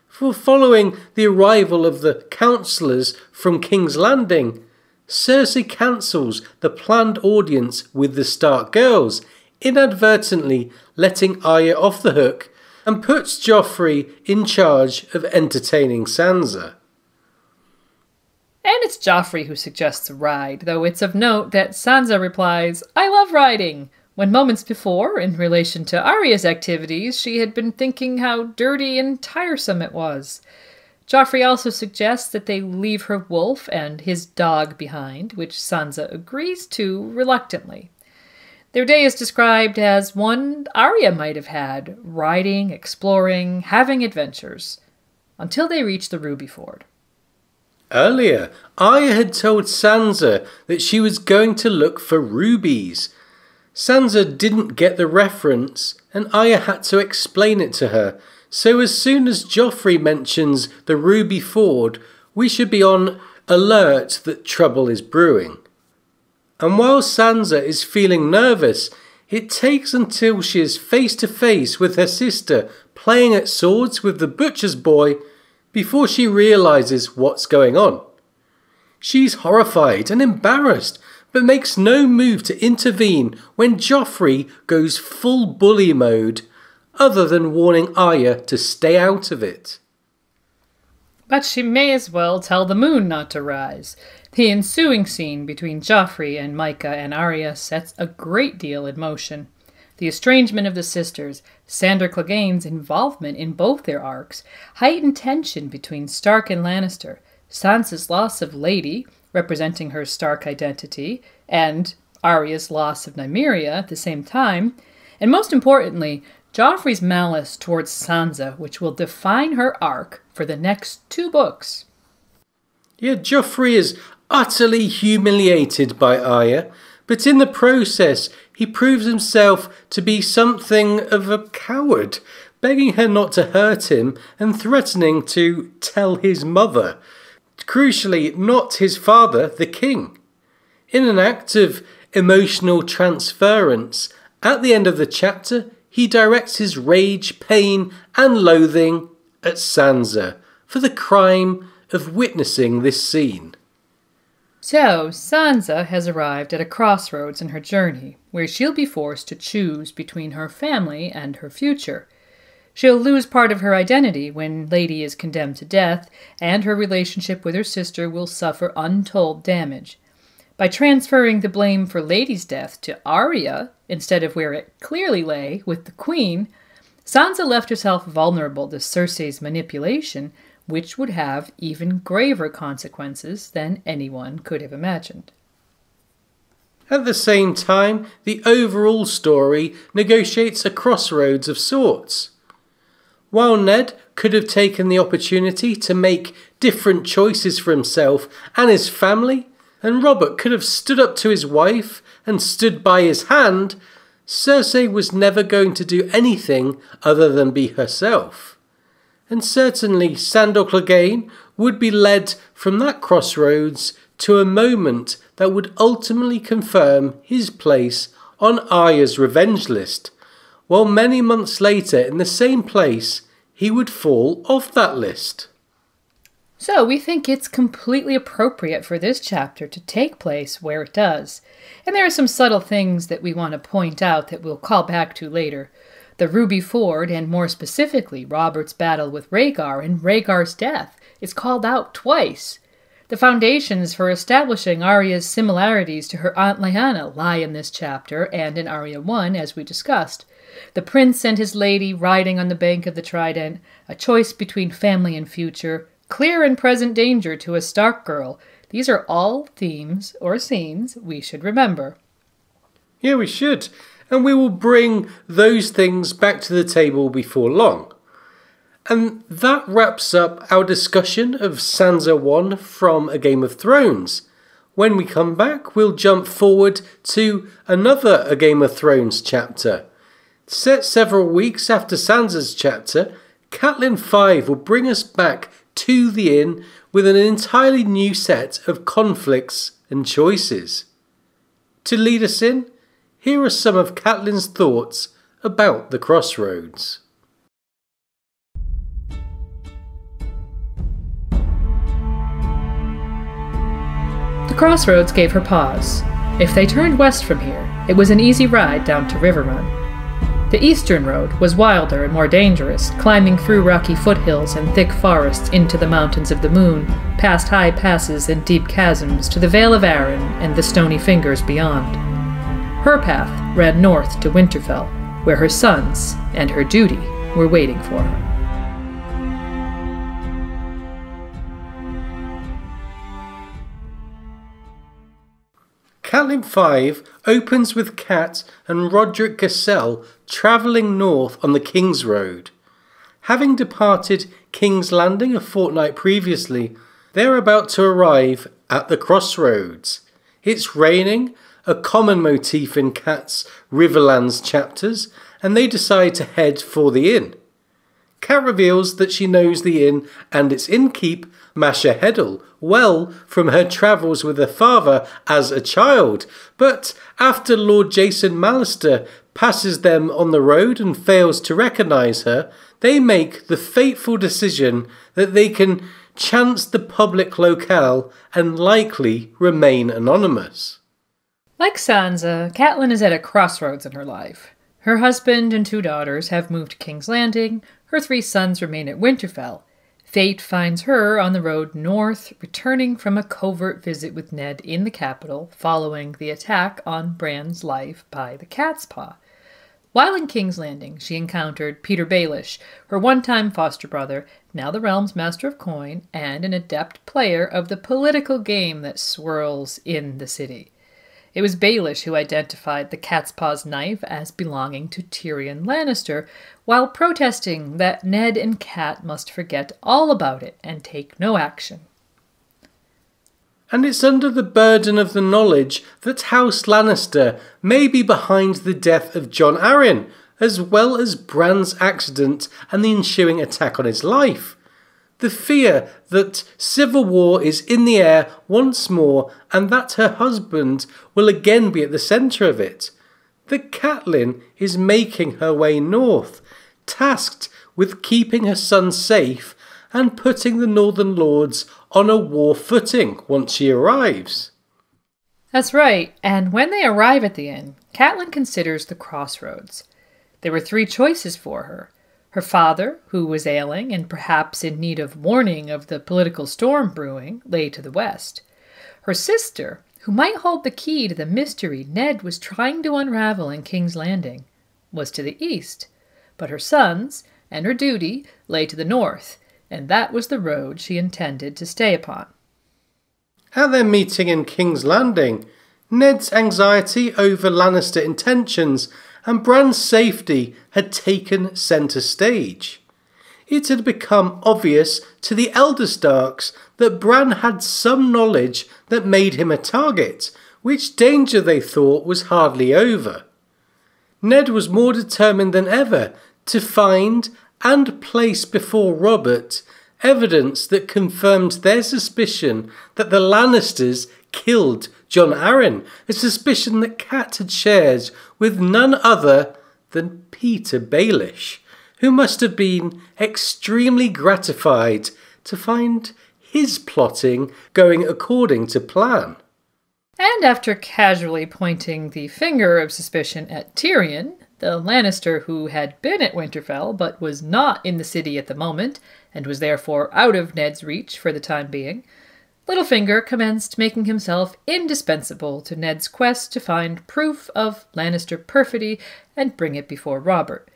For following the arrival of the councillors from King's Landing, Cersei cancels the planned audience with the Stark girls, inadvertently letting Arya off the hook, and puts Joffrey in charge of entertaining Sansa. And it's Joffrey who suggests a ride, though it's of note that Sansa replies, "I love riding," when moments before, in relation to Arya's activities, she had been thinking how dirty and tiresome it was. Joffrey also suggests that they leave her wolf and his dog behind, which Sansa agrees to reluctantly. Their day is described as one Arya might have had, riding, exploring, having adventures, until they reach the Ruby Ford. Earlier, Arya had told Sansa that she was going to look for rubies. Sansa didn't get the reference, and Arya had to explain it to her, so as soon as Joffrey mentions the Ruby Ford, we should be on alert that trouble is brewing. And while Sansa is feeling nervous, it takes until she is face to face with her sister playing at swords with the butcher's boy before she realises what's going on. She's horrified and embarrassed but makes no move to intervene when Joffrey goes full bully mode, other than warning Arya to stay out of it. But she may as well tell the moon not to rise. The ensuing scene between Joffrey and Micah and Arya sets a great deal in motion. The estrangement of the sisters, Sandor Clegane's involvement in both their arcs, heightened tension between Stark and Lannister, Sansa's loss of Lady, representing her Stark identity, and Arya's loss of Nymeria at the same time, and most importantly, Joffrey's malice towards Sansa, which will define her arc for the next 2 books. Yeah, Joffrey is utterly humiliated by Arya, but in the process he proves himself to be something of a coward, begging her not to hurt him and threatening to tell his mother. Crucially, not his father, the king. In an act of emotional transference, at the end of the chapter, he directs his rage, pain and loathing at Sansa for the crime of witnessing this scene. So, Sansa has arrived at a crossroads in her journey, where she'll be forced to choose between her family and her future. She'll lose part of her identity when Lady is condemned to death, and her relationship with her sister will suffer untold damage. By transferring the blame for Lady's death to Arya, instead of where it clearly lay, with the Queen, Sansa left herself vulnerable to Cersei's manipulation, which would have even graver consequences than anyone could have imagined. At the same time, the overall story negotiates a crossroads of sorts. While Ned could have taken the opportunity to make different choices for himself and his family, and Robert could have stood up to his wife and stood by his hand, Cersei was never going to do anything other than be herself. And certainly Sandor Clegane would be led from that crossroads to a moment that would ultimately confirm his place on Arya's revenge list, while many months later in the same place he would fall off that list. So we think it's completely appropriate for this chapter to take place where it does. And there are some subtle things that we want to point out that we'll call back to later. The Ruby Ford, and more specifically Robert's battle with Rhaegar and Rhaegar's death, is called out twice. The foundations for establishing Arya's similarities to her Aunt Lyanna lie in this chapter and in Arya 1, as we discussed. The prince and his lady riding on the bank of the Trident, a choice between family and future, clear and present danger to a Stark girl. These are all themes or scenes we should remember. Yeah, we should. And we will bring those things back to the table before long. And that wraps up our discussion of Sansa 1 from A Game of Thrones. When we come back, we'll jump forward to another A Game of Thrones chapter. Set several weeks after Sansa's chapter, Catelyn 5 will bring us back to the inn with an entirely new set of conflicts and choices. To lead us in, here are some of Catelyn's thoughts about the crossroads. The crossroads gave her pause. If they turned west from here, it was an easy ride down to Riverrun. The eastern road was wilder and more dangerous, climbing through rocky foothills and thick forests into the mountains of the moon, past high passes and deep chasms to the Vale of Arryn and the stony fingers beyond. Her path ran north to Winterfell, where her sons and her duty were waiting for her. Catelyn 5 opens with Cat and Roderick Garcelle travelling north on the King's Road. Having departed King's Landing a fortnight previously, they are about to arrive at the crossroads. It's raining, a common motif in Cat's Riverlands chapters, and they decide to head for the inn. Cat reveals that she knows the inn and its innkeep, Masha Heddle, well from her travels with her father as a child, but after Lord Jason Mallister passes them on the road and fails to recognise her, they make the fateful decision that they can chance the public locale and likely remain anonymous. Like Sansa, Catelyn is at a crossroads in her life. Her husband and 2 daughters have moved to King's Landing, her 3 sons remain at Winterfell. Fate finds her on the road north, returning from a covert visit with Ned in the capital following the attack on Bran's life by the Cat's Paw. While in King's Landing, she encountered Peter Baelish, her one-time foster brother, now the realm's master of coin, and an adept player of the political game that swirls in the city. It was Baelish who identified the Cat's Paw's knife as belonging to Tyrion Lannister, while protesting that Ned and Cat must forget all about it and take no action. And it's under the burden of the knowledge that House Lannister may be behind the death of Jon Arryn, as well as Bran's accident and the ensuing attack on his life. The fear that civil war is in the air once more and that her husband will again be at the centre of it. That Catelyn is making her way north, tasked with keeping her son safe and putting the Northern Lords on a war footing once she arrives. That's right, and when they arrive at the inn, Catelyn considers the crossroads. There were 3 choices for her. Her father, who was ailing and perhaps in need of warning of the political storm brewing, lay to the west. Her sister, who might hold the key to the mystery Ned was trying to unravel in King's Landing, was to the east. But her sons and her duty lay to the north, and that was the road she intended to stay upon. At their meeting in King's Landing, Ned's anxiety over Lannister intentions and Bran's safety had taken centre stage. It had become obvious to the elder Starks that Bran had some knowledge that made him a target, which danger they thought was hardly over. Ned was more determined than ever to find and place before Robert evidence that confirmed their suspicion that the Lannisters killed Jon Arryn, a suspicion that Cat had shared with none other than Peter Baelish, who must have been extremely gratified to find his plotting going according to plan. And after casually pointing the finger of suspicion at Tyrion, the Lannister who had been at Winterfell but was not in the city at the moment, and was therefore out of Ned's reach for the time being, Littlefinger commenced making himself indispensable to Ned's quest to find proof of Lannister perfidy and bring it before Robert.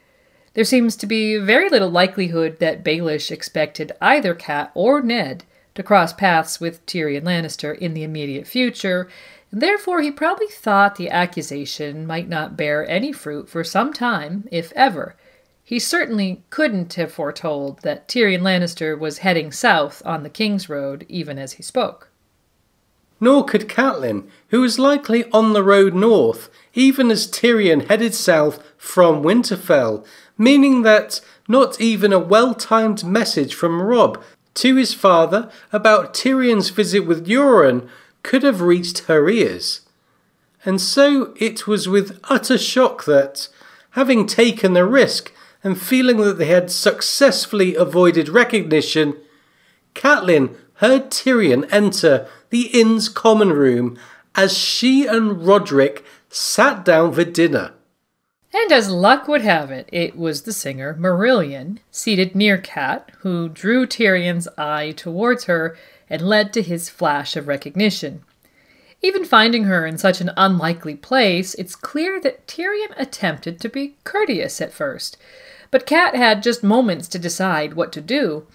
There seems to be very little likelihood that Baelish expected either Cat or Ned to cross paths with Tyrion Lannister in the immediate future, and therefore he probably thought the accusation might not bear any fruit for some time, if ever. He certainly couldn't have foretold that Tyrion Lannister was heading south on the King's Road even as he spoke. Nor could Catelyn, who was likely on the road north, even as Tyrion headed south from Winterfell, meaning that not even a well-timed message from Robb to his father about Tyrion's visit with Euron could have reached her ears. And so it was with utter shock that, having taken the risk and feeling that they had successfully avoided recognition, Catelyn heard Tyrion enter the inn's common room as she and Roderick sat down for dinner. And as luck would have it, it was the singer Marillion, seated near Cat, who drew Tyrion's eye towards her and led to his flash of recognition. Even finding her in such an unlikely place, it's clear that Tyrion attempted to be courteous at first, but Cat had just moments to decide what to do.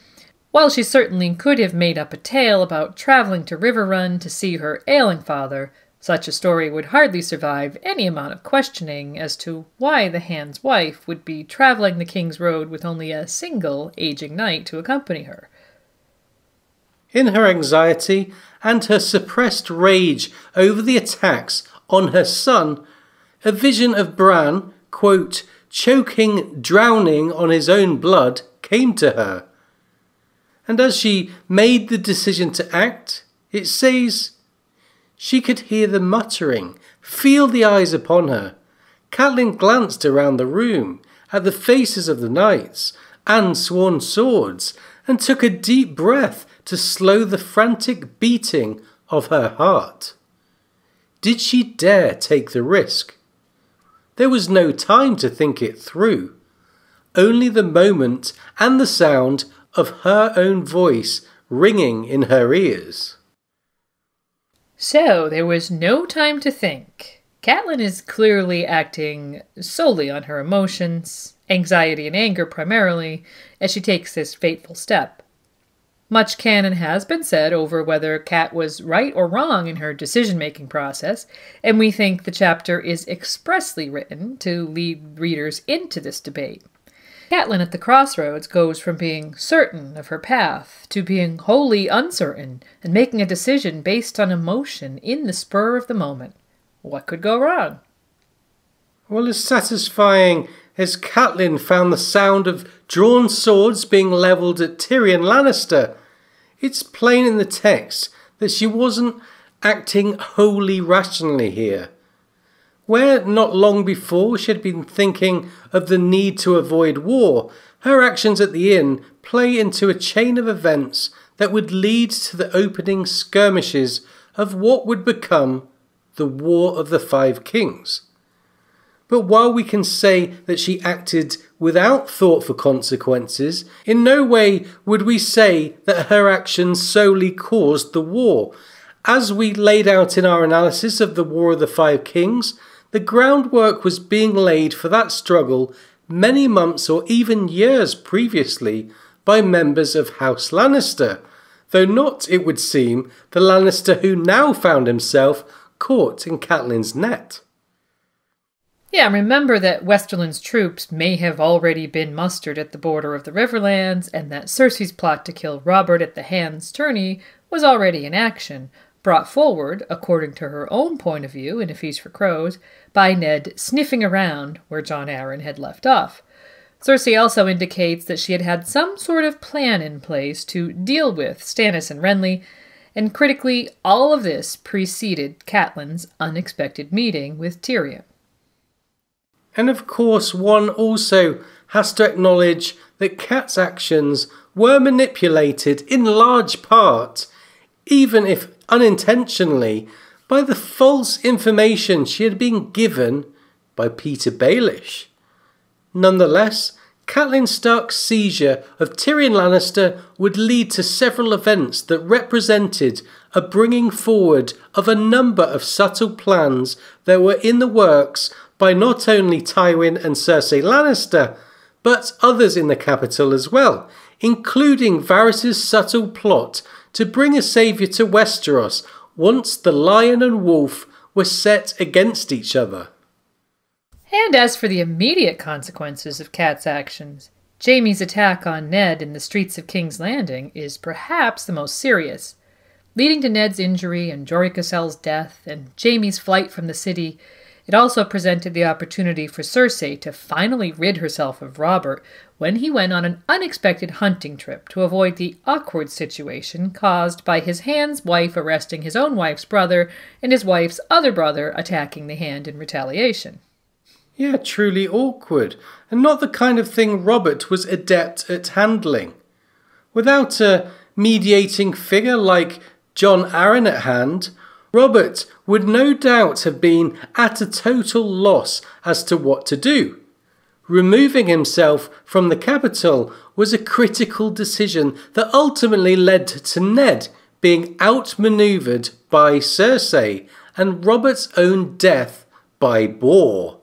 While she certainly could have made up a tale about traveling to Riverrun to see her ailing father, such a story would hardly survive any amount of questioning as to why the Hand's wife would be traveling the King's Road with only a single aging knight to accompany her. In her anxiety and her suppressed rage over the attacks on her son, a vision of Bran, quote, choking, drowning on his own blood, came to her. And as she made the decision to act, it says, she could hear the muttering, feel the eyes upon her. Catelyn glanced around the room, at the faces of the knights and sworn swords, and took a deep breath to slow the frantic beating of her heart. Did she dare take the risk? There was no time to think it through. Only the moment and the sound of her own voice ringing in her ears. So there was no time to think. Catelyn is clearly acting solely on her emotions, anxiety and anger primarily, as she takes this fateful step. Much canon has been said over whether Cat was right or wrong in her decision-making process, and we think the chapter is expressly written to lead readers into this debate. Catelyn at the crossroads goes from being certain of her path to being wholly uncertain and making a decision based on emotion in the spur of the moment. What could go wrong? Well, as satisfying as Catelyn found the sound of drawn swords being levelled at Tyrion Lannister, it's plain in the text that she wasn't acting wholly rationally here. Where not long before she had been thinking of the need to avoid war, her actions at the inn play into a chain of events that would lead to the opening skirmishes of what would become the War of the Five Kings. But while we can say that she acted without thought for consequences, in no way would we say that her actions solely caused the war. As we laid out in our analysis of the War of the Five Kings, the groundwork was being laid for that struggle many months or even years previously by members of House Lannister, though not, it would seem, the Lannister who now found himself caught in Catelyn's net. Yeah, remember that Westerland's troops may have already been mustered at the border of the Riverlands, and that Cersei's plot to kill Robert at the Hand's Tourney was already in action, brought forward, according to her own point of view in A Feast for Crows, by Ned sniffing around where Jon Arryn had left off. Cersei also indicates that she had had some sort of plan in place to deal with Stannis and Renly, and critically, all of this preceded Catelyn's unexpected meeting with Tyrion. And of course, one also has to acknowledge that Cat's actions were manipulated in large part, even if unintentionally, by the false information she had been given by Peter Baelish. Nonetheless, Catelyn Stark's seizure of Tyrion Lannister would lead to several events that represented a bringing forward of a number of subtle plans that were in the works by not only Tywin and Cersei Lannister, but others in the capital as well, including Varys' subtle plot to bring a saviour to Westeros once the Lion and Wolf were set against each other. And as for the immediate consequences of Cat's actions, Jaime's attack on Ned in the streets of King's Landing is perhaps the most serious. Leading to Ned's injury and Jorah Castell's death and Jaime's flight from the city, it also presented the opportunity for Cersei to finally rid herself of Robert when he went on an unexpected hunting trip to avoid the awkward situation caused by his Hand's wife arresting his own wife's brother and his wife's other brother attacking the Hand in retaliation. Yeah, truly awkward, and not the kind of thing Robert was adept at handling. Without a mediating figure like Jon Arryn at hand, Robert would no doubt have been at a total loss as to what to do. Removing himself from the capital was a critical decision that ultimately led to Ned being outmaneuvered by Cersei and Robert's own death by boar.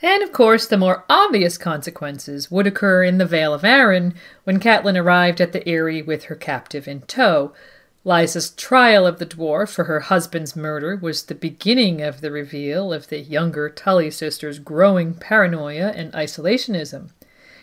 And of course, the more obvious consequences would occur in the Vale of Arryn when Catelyn arrived at the Eyrie with her captive in tow. Lysa's trial of the dwarf for her husband's murder was the beginning of the reveal of the younger Tully sisters' growing paranoia and isolationism.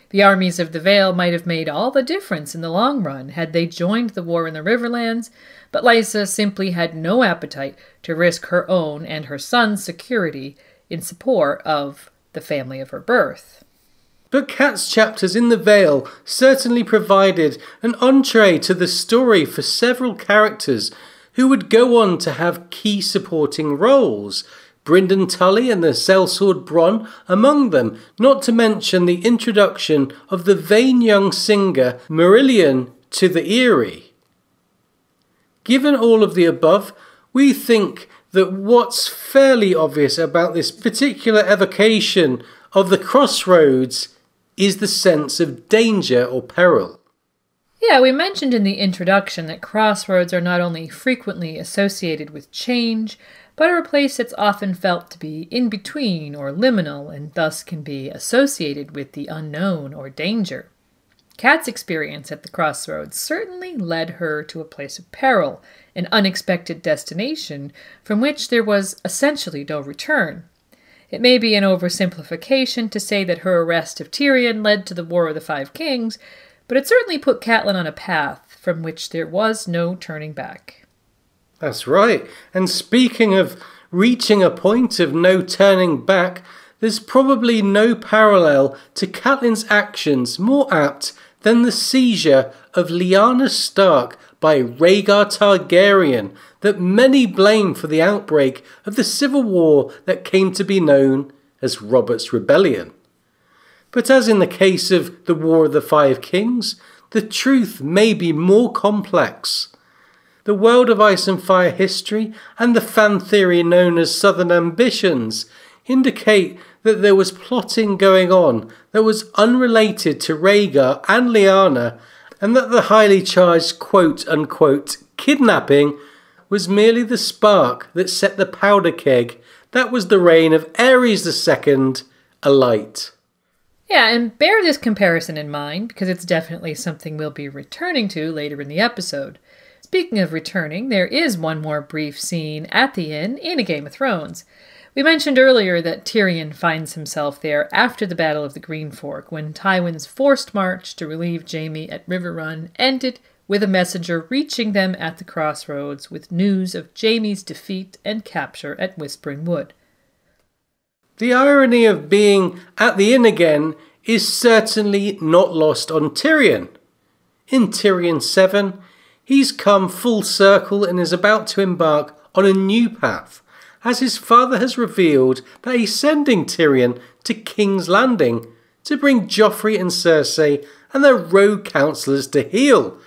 The armies of the Vale might have made all the difference in the long run had they joined the war in the Riverlands, but Lysa simply had no appetite to risk her own and her son's security in support of the family of her birth. But Cat's chapters in the Vale certainly provided an entree to the story for several characters who would go on to have key supporting roles, Brynden Tully and the sellsword Bronn among them, not to mention the introduction of the vain young singer Marillion to the Eyrie. Given all of the above, we think that what's fairly obvious about this particular evocation of the crossroads is the sense of danger or peril. Yeah, we mentioned in the introduction that crossroads are not only frequently associated with change, but are a place that's often felt to be in between or liminal, and thus can be associated with the unknown or danger. Kat's experience at the crossroads certainly led her to a place of peril, an unexpected destination from which there was essentially no return. It may be an oversimplification to say that her arrest of Tyrion led to the War of the Five Kings, but it certainly put Catelyn on a path from which there was no turning back. That's right. And speaking of reaching a point of no turning back, there's probably no parallel to Catelyn's actions more apt than the seizure of Lyanna Stark by Rhaegar Targaryen that many blame for the outbreak of the civil war that came to be known as Robert's Rebellion. But as in the case of the War of the Five Kings, the truth may be more complex. The World of Ice and Fire history and the fan theory known as Southern Ambitions indicate that there was plotting going on that was unrelated to Rhaegar and Lyanna, and that the highly charged quote-unquote kidnapping was merely the spark that set the powder keg that was the reign of Ares II alight. Yeah, and bear this comparison in mind, because it's definitely something we'll be returning to later in the episode. Speaking of returning, there is one more brief scene at the inn in A Game of Thrones. We mentioned earlier that Tyrion finds himself there after the Battle of the Green Fork, when Tywin's forced march to relieve Jaime at River Run ended with a messenger reaching them at the crossroads with news of Jaime's defeat and capture at Whispering Wood. The irony of being at the inn again is certainly not lost on Tyrion. In Tyrion 7, he's come full circle and is about to embark on a new path, as his father has revealed that he's sending Tyrion to King's Landing to bring Joffrey and Cersei and their rogue councillors to heel,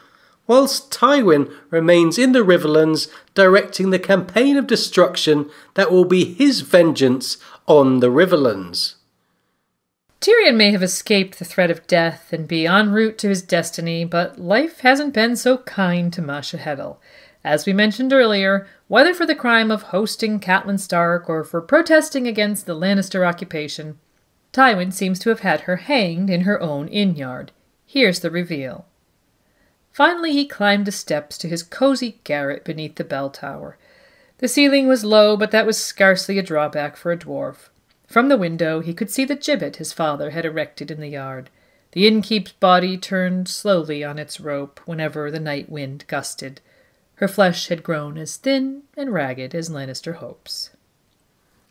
whilst Tywin remains in the Riverlands directing the campaign of destruction that will be his vengeance on the Riverlands. Tyrion may have escaped the threat of death and be en route to his destiny, but life hasn't been so kind to Masha Heddle. As we mentioned earlier, whether for the crime of hosting Catelyn Stark or for protesting against the Lannister occupation, Tywin seems to have had her hanged in her own inn-yard. Here's the reveal. Finally he climbed the steps to his cozy garret beneath the bell tower. The ceiling was low, but that was scarcely a drawback for a dwarf. From the window he could see the gibbet his father had erected in the yard. The innkeep's body turned slowly on its rope whenever the night wind gusted. Her flesh had grown as thin and ragged as Lannister hopes.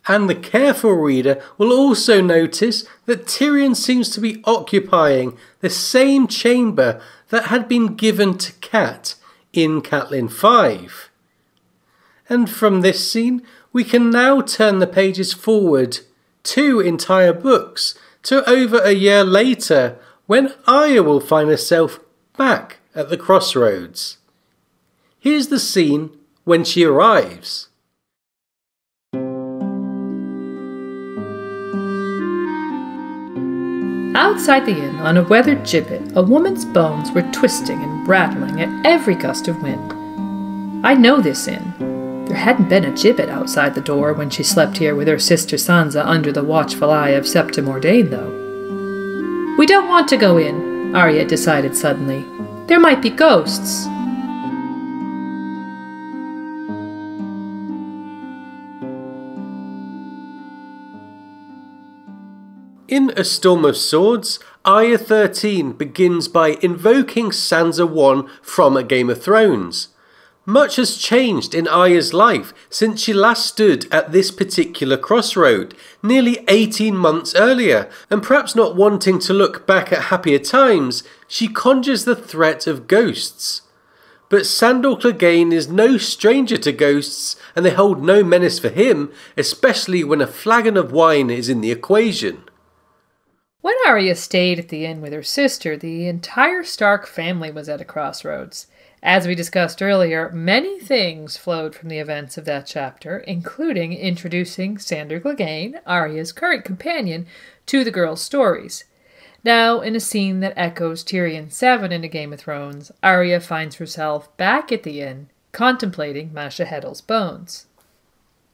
And the careful reader will also notice that Tyrion seems to be occupying the same chamber that had been given to Cat in Catelyn 5. And from this scene, we can now turn the pages forward 2 entire books to over a year later, when Arya will find herself back at the crossroads. Here's the scene when she arrives. Outside the inn, on a weathered gibbet, a woman's bones were twisting and rattling at every gust of wind. I know this inn. There hadn't been a gibbet outside the door when she slept here with her sister Sansa under the watchful eye of Septa Mordane, though. We don't want to go in, Arya decided suddenly. There might be ghosts. In A Storm of Swords, Arya 13 begins by invoking Sansa 1 from A Game of Thrones. Much has changed in Arya's life since she last stood at this particular crossroad, nearly 18 months earlier, and perhaps not wanting to look back at happier times, she conjures the threat of ghosts. But Sandor Clegane is no stranger to ghosts, and they hold no menace for him, especially when a flagon of wine is in the equation. When Arya stayed at the inn with her sister, the entire Stark family was at a crossroads. As we discussed earlier, many things flowed from the events of that chapter, including introducing Sandor Clegane, Arya's current companion, to the girls' stories. Now, in a scene that echoes Tyrion 7 in A Game of Thrones, Arya finds herself back at the inn, contemplating Masha Heddle's bones.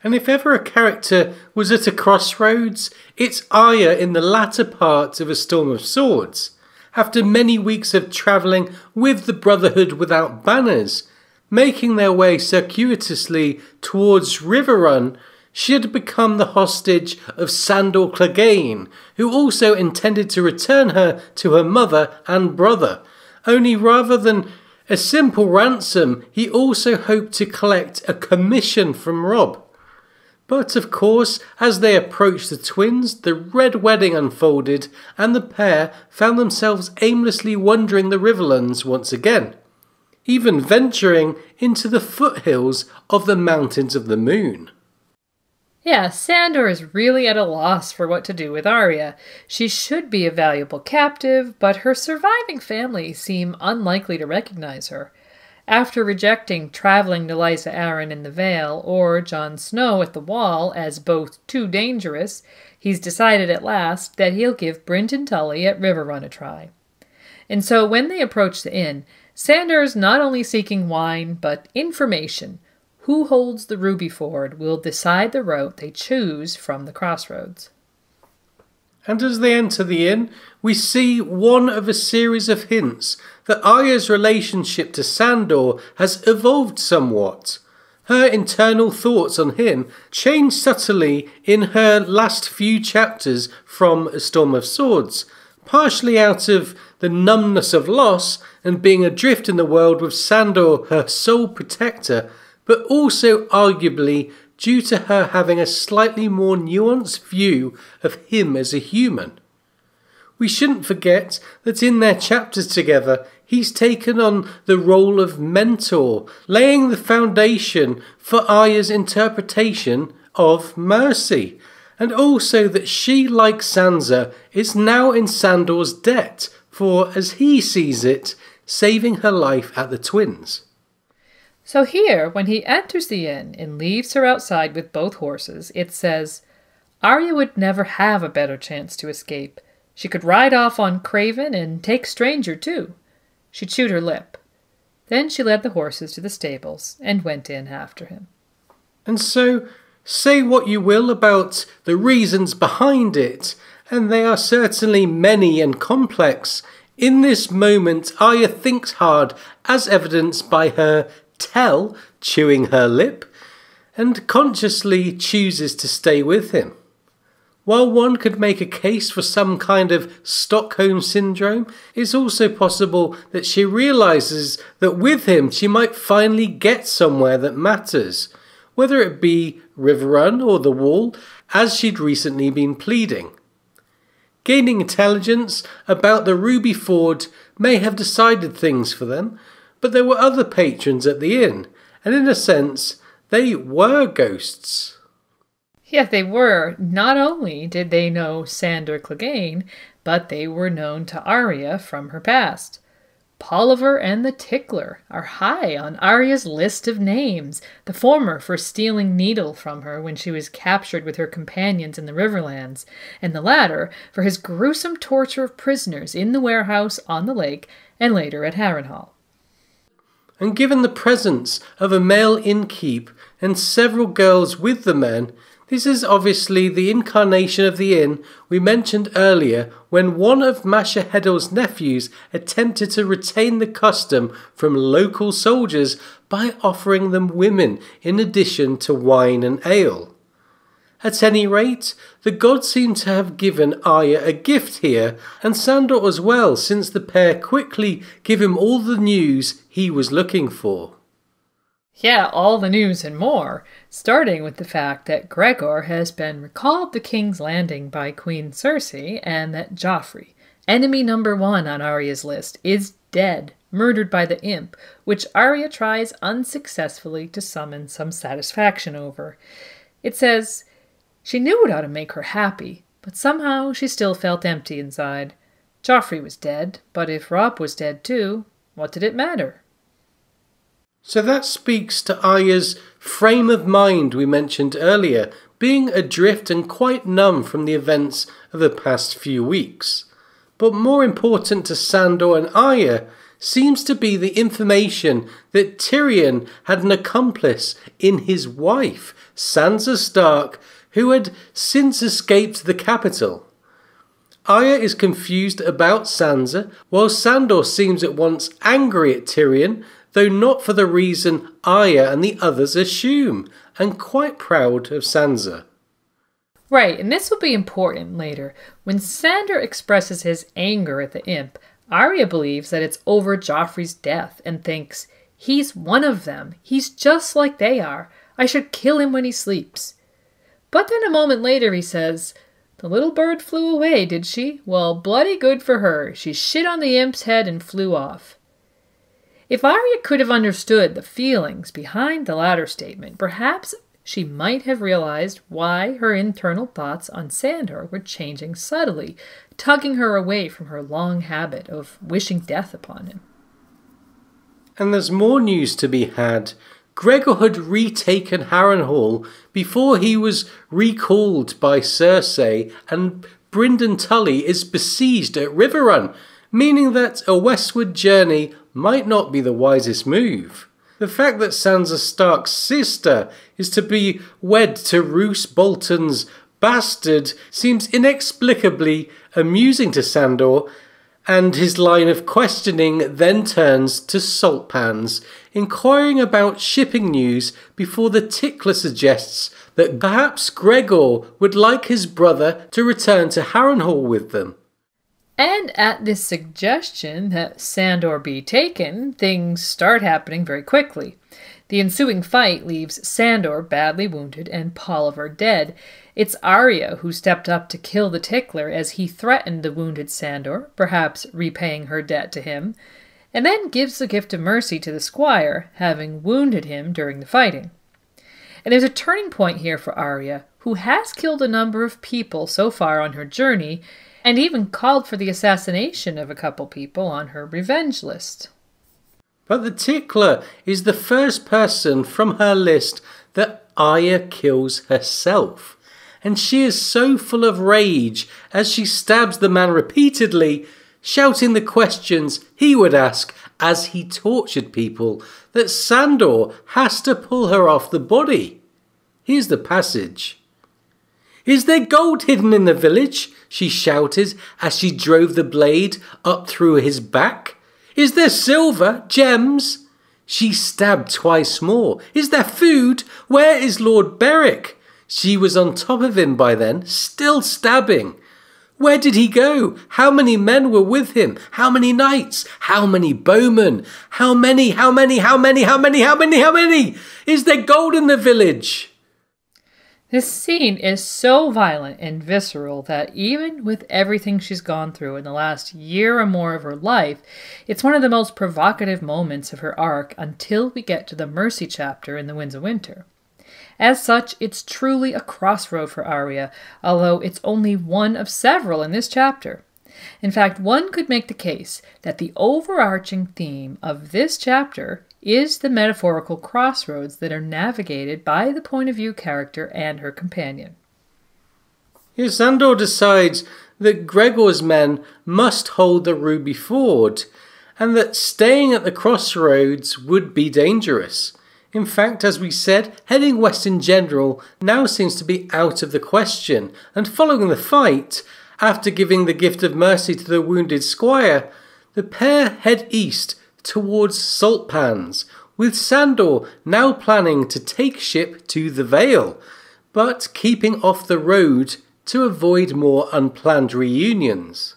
And if ever a character was at a crossroads, it's Arya in the latter part of A Storm of Swords. After many weeks of travelling with the Brotherhood without banners, making their way circuitously towards Riverrun, she had become the hostage of Sandor Clegane, who also intended to return her to her mother and brother. Only rather than a simple ransom, he also hoped to collect a commission from Robb. But of course, as they approached the twins, the Red Wedding unfolded, and the pair found themselves aimlessly wandering the Riverlands once again, even venturing into the foothills of the Mountains of the Moon. Yeah, Sandor is really at a loss for what to do with Arya. She should be a valuable captive, but her surviving family seem unlikely to recognize her. After rejecting traveling to Lysa Arryn in the Vale or Jon Snow at the Wall as both too dangerous, he's decided at last that he'll give Brynden Tully at Riverrun a try. And so when they approach the inn, Sandor's not only seeking wine, but information. Who holds the Ruby Ford will decide the route they choose from the crossroads. And as they enter the inn, we see one of a series of hints that Arya's relationship to Sandor has evolved somewhat. Her internal thoughts on him change subtly in her last few chapters from A Storm of Swords, partially out of the numbness of loss and being adrift in the world with Sandor her sole protector, but also arguably due to her having a slightly more nuanced view of him as a human. We shouldn't forget that in their chapters together, he's taken on the role of mentor, laying the foundation for Arya's interpretation of mercy, and also that she, like Sansa, is now in Sandor's debt for, as he sees it, saving her life at the Twins. So here, when he enters the inn and leaves her outside with both horses, it says, Arya would never have a better chance to escape. She could ride off on Craven and take Stranger too. She chewed her lip. Then she led the horses to the stables and went in after him. And so, say what you will about the reasons behind it, and they are certainly many and complex. In this moment, Arya thinks hard, as evidenced by her chewing her lip, and consciously chooses to stay with him. While one could make a case for some kind of Stockholm syndrome, it's also possible that she realises that with him she might finally get somewhere that matters, whether it be Riverrun or the Wall, as she'd recently been pleading. Gaining intelligence about the Ruby Ford may have decided things for them, but there were other patrons at the inn, and in a sense, they were ghosts. Yeah, they were. Not only did they know Sandor Clegane, but they were known to Arya from her past. Polliver and the Tickler are high on Arya's list of names, the former for stealing Needle from her when she was captured with her companions in the Riverlands, and the latter for his gruesome torture of prisoners in the warehouse on the lake and later at Harrenhal. And given the presence of a male innkeep and several girls with the men, this is obviously the incarnation of the inn we mentioned earlier when one of Masha Heddle's nephews attempted to retain the custom from local soldiers by offering them women in addition to wine and ale. At any rate, the gods seem to have given Arya a gift here, and Sandor as well, since the pair quickly give him all the news he was looking for. Yeah, all the news and more, starting with the fact that Gregor has been recalled to King's Landing by Queen Cersei, and that Joffrey, enemy number 1 on Arya's list, is dead, murdered by the imp, which Arya tries unsuccessfully to summon some satisfaction over. It says, she knew it ought to make her happy, but somehow she still felt empty inside. Joffrey was dead, but if Robb was dead too, what did it matter? So that speaks to Arya's frame of mind we mentioned earlier, being adrift and quite numb from the events of the past few weeks. But more important to Sandor and Arya seems to be the information that Tyrion had an accomplice in his wife, Sansa Stark, who had since escaped the capital. Arya is confused about Sansa, while Sandor seems at once angry at Tyrion, though not for the reason Arya and the others assume, and quite proud of Sansa. Right, and this will be important later. When Sandor expresses his anger at the imp, Arya believes that it's over Joffrey's death and thinks, he's one of them. He's just like they are. I should kill him when he sleeps. But then a moment later he says, the little bird flew away, did she? Well, bloody good for her. She shit on the imp's head and flew off. If Arya could have understood the feelings behind the latter statement, perhaps she might have realized why her internal thoughts on Sandor were changing subtly, tugging her away from her long habit of wishing death upon him. And there's more news to be had. Gregor had retaken Harrenhal before he was recalled by Cersei, and Brynden Tully is besieged at Riverrun, meaning that a westward journey might not be the wisest move. The fact that Sansa Stark's sister is to be wed to Roose Bolton's bastard seems inexplicably amusing to Sandor, and his line of questioning then turns to Saltpans, inquiring about shipping news before the tickler suggests that perhaps Gregor would like his brother to return to Harrenhal with them. And at this suggestion that Sandor be taken, things start happening very quickly. The ensuing fight leaves Sandor badly wounded and Polliver dead. It's Arya who stepped up to kill the tickler as he threatened the wounded Sandor, perhaps repaying her debt to him, and then gives the gift of mercy to the squire, having wounded him during the fighting. And there's a turning point here for Arya, who has killed a number of people so far on her journey, and even called for the assassination of a couple people on her revenge list. But the tickler is the first person from her list that Arya kills herself, and she is so full of rage as she stabs the man repeatedly, shouting the questions he would ask as he tortured people, that Sandor has to pull her off the body. Here's the passage. "Is there gold hidden in the village?" she shouted as she drove the blade up through his back. "Is there silver, gems?" She stabbed twice more. "Is there food? Where is Lord Beric?" She was on top of him by then, still stabbing. "Where did he go? How many men were with him? How many knights? How many bowmen? How many? How many? How many? How many? How many? How many? Is there gold in the village?" This scene is so violent and visceral that even with everything she's gone through in the last year or more of her life, it's one of the most provocative moments of her arc until we get to the Mercy chapter in the Winds of Winter. As such, it's truly a crossroad for Arya, although it's only one of several in this chapter. In fact, one could make the case that the overarching theme of this chapter is the metaphorical crossroads that are navigated by the point of view character and her companion. Yes, Sandor decides that Gregor's men must hold the Ruby Ford, and that staying at the crossroads would be dangerous. In fact, as we said, heading west in general now seems to be out of the question, and following the fight, after giving the gift of mercy to the wounded squire, the pair head east towards Saltpans, with Sandor now planning to take ship to the Vale, but keeping off the road to avoid more unplanned reunions.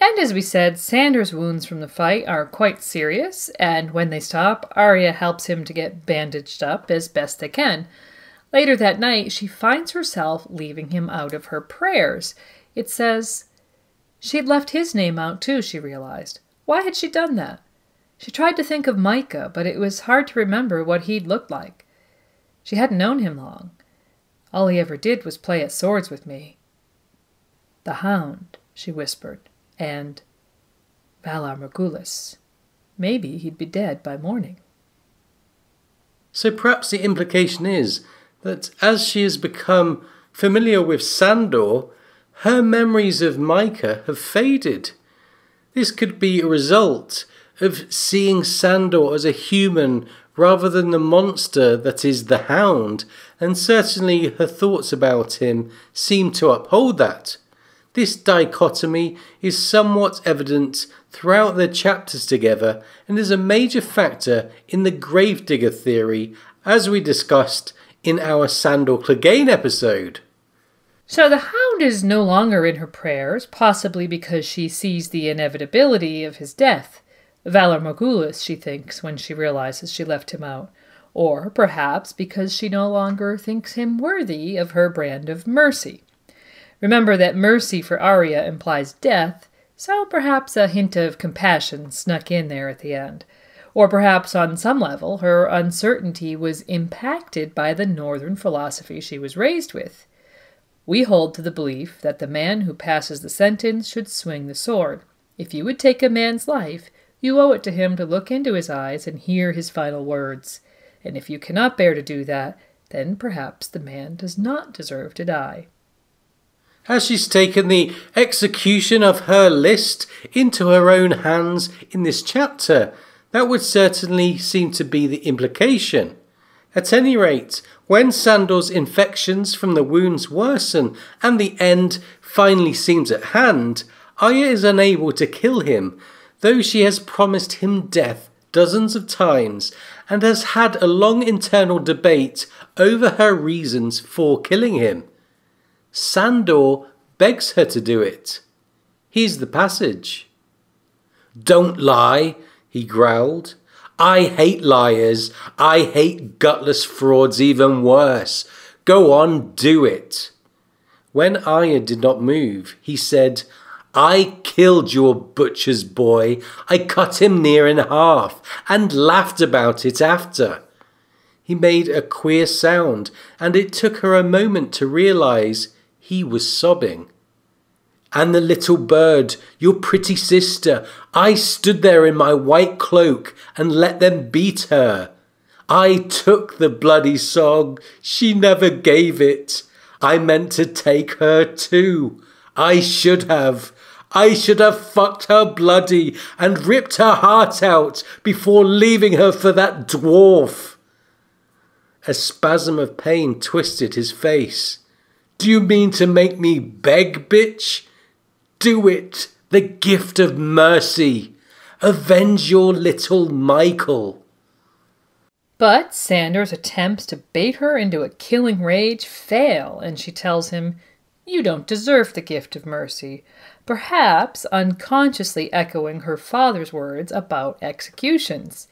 And as we said, Sandor's wounds from the fight are quite serious, and when they stop, Arya helps him to get bandaged up as best they can. Later that night, she finds herself leaving him out of her prayers. It says she had left his name out too, she realized. Why had she done that? She tried to think of Micah, but it was hard to remember what he'd looked like. She hadn't known him long. All he ever did was play at swords with me. "The Hound," she whispered, and Valar Morghulis. Maybe he'd be dead by morning. So perhaps the implication is that as she has become familiar with Sandor, her memories of Micah have faded. This could be a result of seeing Sandor as a human rather than the monster that is the Hound, and certainly her thoughts about him seem to uphold that. This dichotomy is somewhat evident throughout their chapters together and is a major factor in the Gravedigger theory, as we discussed in our Sandor Clegane episode. So the Hound is no longer in her prayers, possibly because she sees the inevitability of his death. Valor Morgulis, she thinks, when she realizes she left him out. Or perhaps because she no longer thinks him worthy of her brand of mercy. Remember that mercy for Arya implies death, so perhaps a hint of compassion snuck in there at the end. Or perhaps on some level her uncertainty was impacted by the northern philosophy she was raised with. We hold to the belief that the man who passes the sentence should swing the sword. If you would take a man's life, you owe it to him to look into his eyes and hear his final words. And if you cannot bear to do that, then perhaps the man does not deserve to die. As she's taken the execution of her list into her own hands in this chapter, that would certainly seem to be the implication. At any rate, when Sandor's infections from the wounds worsen and the end finally seems at hand, Arya is unable to kill him, though she has promised him death dozens of times and has had a long internal debate over her reasons for killing him. Sandor begs her to do it. Here's the passage. "Don't lie," he growled. "I hate liars. I hate gutless frauds even worse. Go on, do it." When Arya did not move, he said, "I killed your butcher's boy. I cut him near in half and laughed about it after." He made a queer sound, and it took her a moment to realize he was sobbing. "And the little bird, your pretty sister, I stood there in my white cloak and let them beat her. I took the bloody song, she never gave it. I meant to take her too. I should have fucked her bloody and ripped her heart out before leaving her for that dwarf." A spasm of pain twisted his face. "Do you mean to make me beg, bitch? Do it, the gift of mercy. Avenge your little Michael." But Sandor's attempts to bait her into a killing rage fail, and she tells him, "You don't deserve the gift of mercy," perhaps unconsciously echoing her father's words about executions.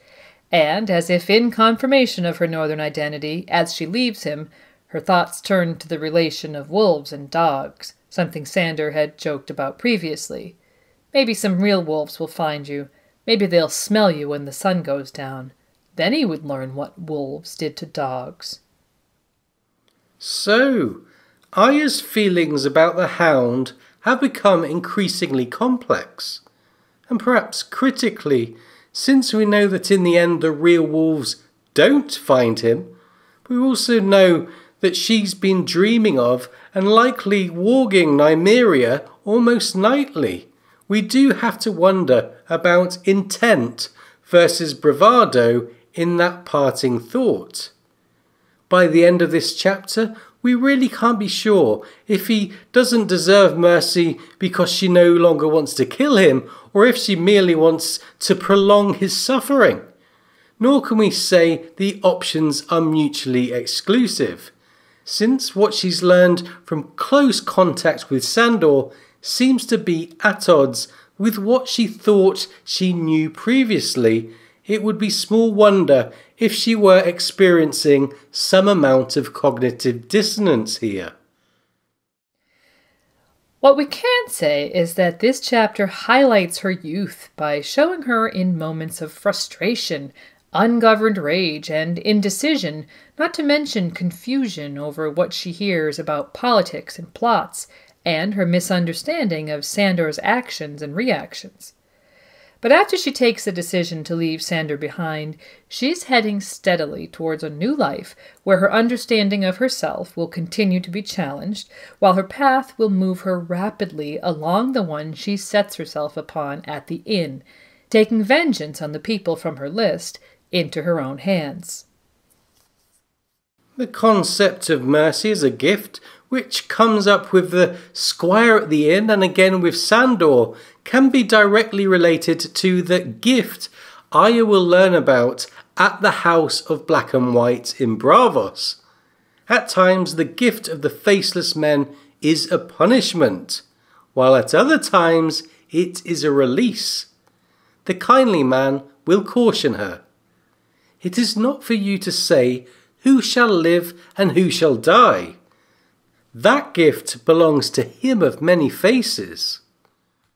And, as if in confirmation of her northern identity, as she leaves him, her thoughts turn to the relation of wolves and dogs, something Sandor had joked about previously. Maybe some real wolves will find you. Maybe they'll smell you when the sun goes down. Then he would learn what wolves did to dogs. So, Arya's feelings about the Hound have become increasingly complex, and perhaps critically, since we know that in the end the real wolves don't find him. We also know that she's been dreaming of and likely warging Nymeria almost nightly. We do have to wonder about intent versus bravado in that parting thought. By the end of this chapter, we really can't be sure if he doesn't deserve mercy because she no longer wants to kill him, or if she merely wants to prolong his suffering. Nor can we say the options are mutually exclusive, since what she's learned from close contact with Sandor seems to be at odds with what she thought she knew previously. It would be small wonder if she were experiencing some amount of cognitive dissonance here. What we can say is that this chapter highlights her youth by showing her in moments of frustration, ungoverned rage, and indecision, not to mention confusion over what she hears about politics and plots, and her misunderstanding of Sandor's actions and reactions. But after she takes the decision to leave Sandor behind, she's heading steadily towards a new life where her understanding of herself will continue to be challenged, while her path will move her rapidly along the one she sets herself upon at the inn, taking vengeance on the people from her list into her own hands. The concept of mercy as a gift, which comes up with the squire at the inn and again with Sandor, can be directly related to the gift Arya will learn about at the House of Black and White in Braavos. At times, the gift of the faceless men is a punishment, while at other times it is a release. The kindly man will caution her. It is not for you to say who shall live and who shall die. That gift belongs to him of many faces.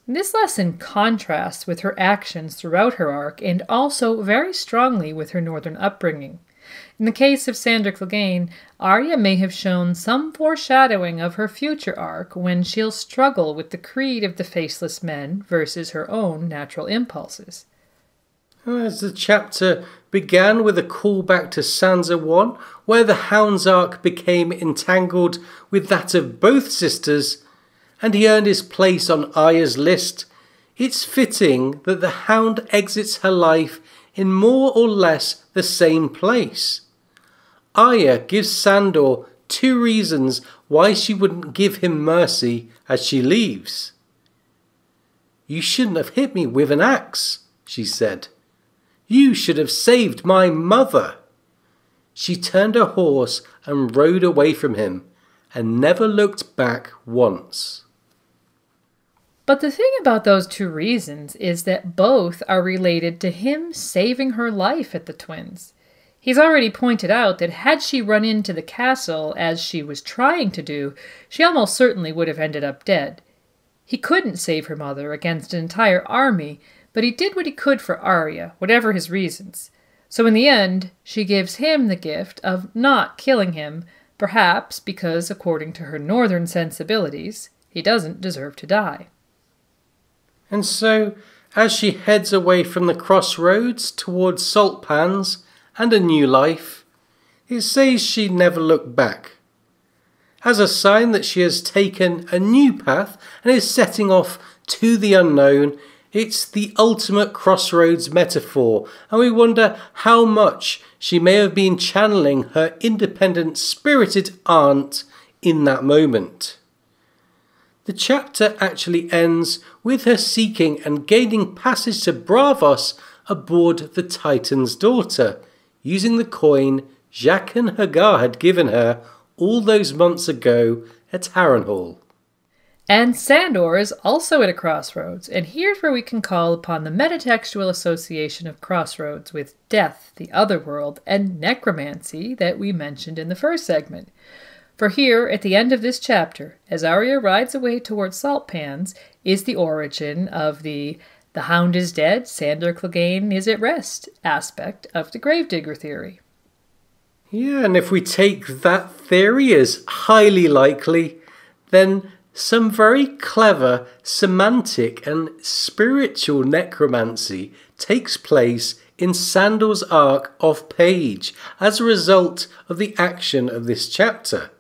This lesson contrasts with her actions throughout her arc and also very strongly with her northern upbringing. In the case of Sandor Clegane, Arya may have shown some foreshadowing of her future arc when she'll struggle with the creed of the faceless men versus her own natural impulses. As the chapter began with a callback to Sansa 1, where the Hound's arc became entangled with that of both sisters, and he earned his place on Arya's list, it's fitting that the Hound exits her life in more or less the same place. Arya gives Sandor 2 reasons why she wouldn't give him mercy as she leaves. "You shouldn't have hit me with an axe," she said. "You should have saved my mother." She turned her horse and rode away from him, and never looked back once. But the thing about those 2 reasons is that both are related to him saving her life at the Twins. He's already pointed out that had she run into the castle as she was trying to do, she almost certainly would have ended up dead. He couldn't save her mother against an entire army, but he did what he could for Arya, whatever his reasons. So in the end, she gives him the gift of not killing him, perhaps because, according to her northern sensibilities, he doesn't deserve to die. And so, as she heads away from the crossroads towards salt pans and a new life, it says she never looked back. As a sign that she has taken a new path and is setting off to the unknown, it's the ultimate crossroads metaphor, and we wonder how much she may have been channeling her independent, spirited aunt in that moment. The chapter actually ends with her seeking and gaining passage to Braavos aboard the Titan's daughter, using the coin Jaqen and Hagar had given her all those months ago at Harrenhal. And Sandor is also at a crossroads, and here's where we can call upon the metatextual association of crossroads with death, the otherworld, and necromancy that we mentioned in the first segment. For here, at the end of this chapter, as Arya rides away towards salt pans, is the origin of the Hound is dead, Sandor Clegane is at rest aspect of the gravedigger theory. Yeah, and if we take that theory as highly likely, then some very clever semantic and spiritual necromancy takes place in Sandor's arc off-page as a result of the action of this chapter.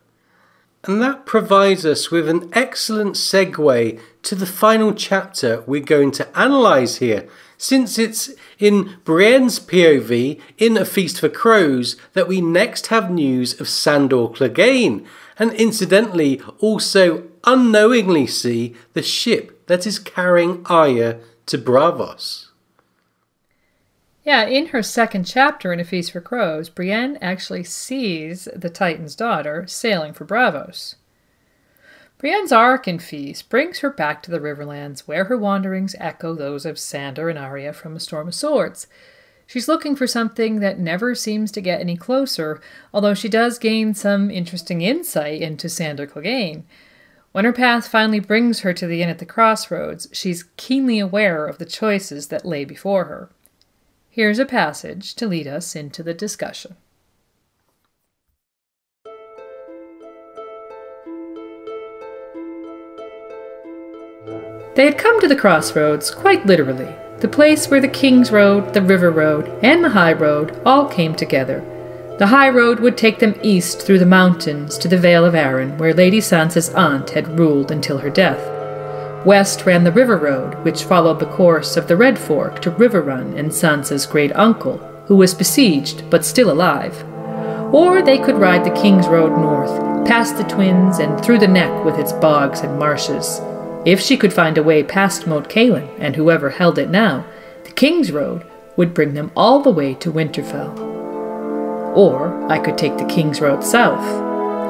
And that provides us with an excellent segue to the final chapter we're going to analyse here, since it's in Brienne's POV in A Feast for Crows that we next have news of Sandor Clegane, and incidentally also unknowingly see the ship that is carrying Arya to Braavos. Yeah, in her second chapter in A Feast for Crows, Brienne actually sees the Titan's daughter sailing for Braavos. Brienne's arc in Feast brings her back to the Riverlands, where her wanderings echo those of Sandor and Arya from A Storm of Swords. She's looking for something that never seems to get any closer, although she does gain some interesting insight into Sandor Clegane. When her path finally brings her to the inn at the crossroads, she's keenly aware of the choices that lay before her. Here's a passage to lead us into the discussion. They had come to the crossroads, quite literally. the place where the King's Road, the River Road, and the High Road all came together. The High Road would take them east through the mountains to the Vale of Arryn, where Lady Sansa's aunt had ruled until her death. West ran the River Road, which followed the course of the Red Fork to Riverrun and Sansa's great uncle, who was besieged but still alive. Or they could ride the King's Road north, past the Twins and through the Neck with its bogs and marshes. If she could find a way past Moat Cailin and whoever held it now, the King's Road would bring them all the way to Winterfell. Or I could take the King's Road south.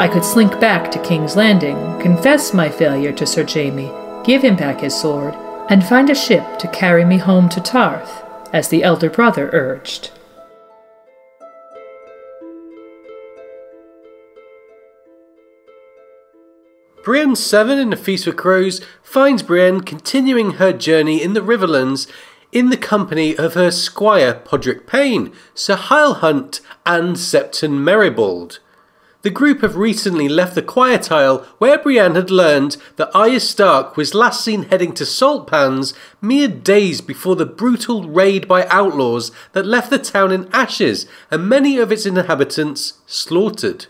I could slink back to King's Landing, confess my failure to Sir Jaime, give him back his sword, and find a ship to carry me home to Tarth, as the elder brother urged. Brienne 7 in A Feast for Crows finds Brienne continuing her journey in the Riverlands in the company of her squire Podrick Payne, Sir Hyle Hunt and Septon Meribald. The group have recently left the Quiet Isle, where Brienne had learned that Arya Stark was last seen heading to Salt Pans mere days before the brutal raid by outlaws that left the town in ashes and many of its inhabitants slaughtered.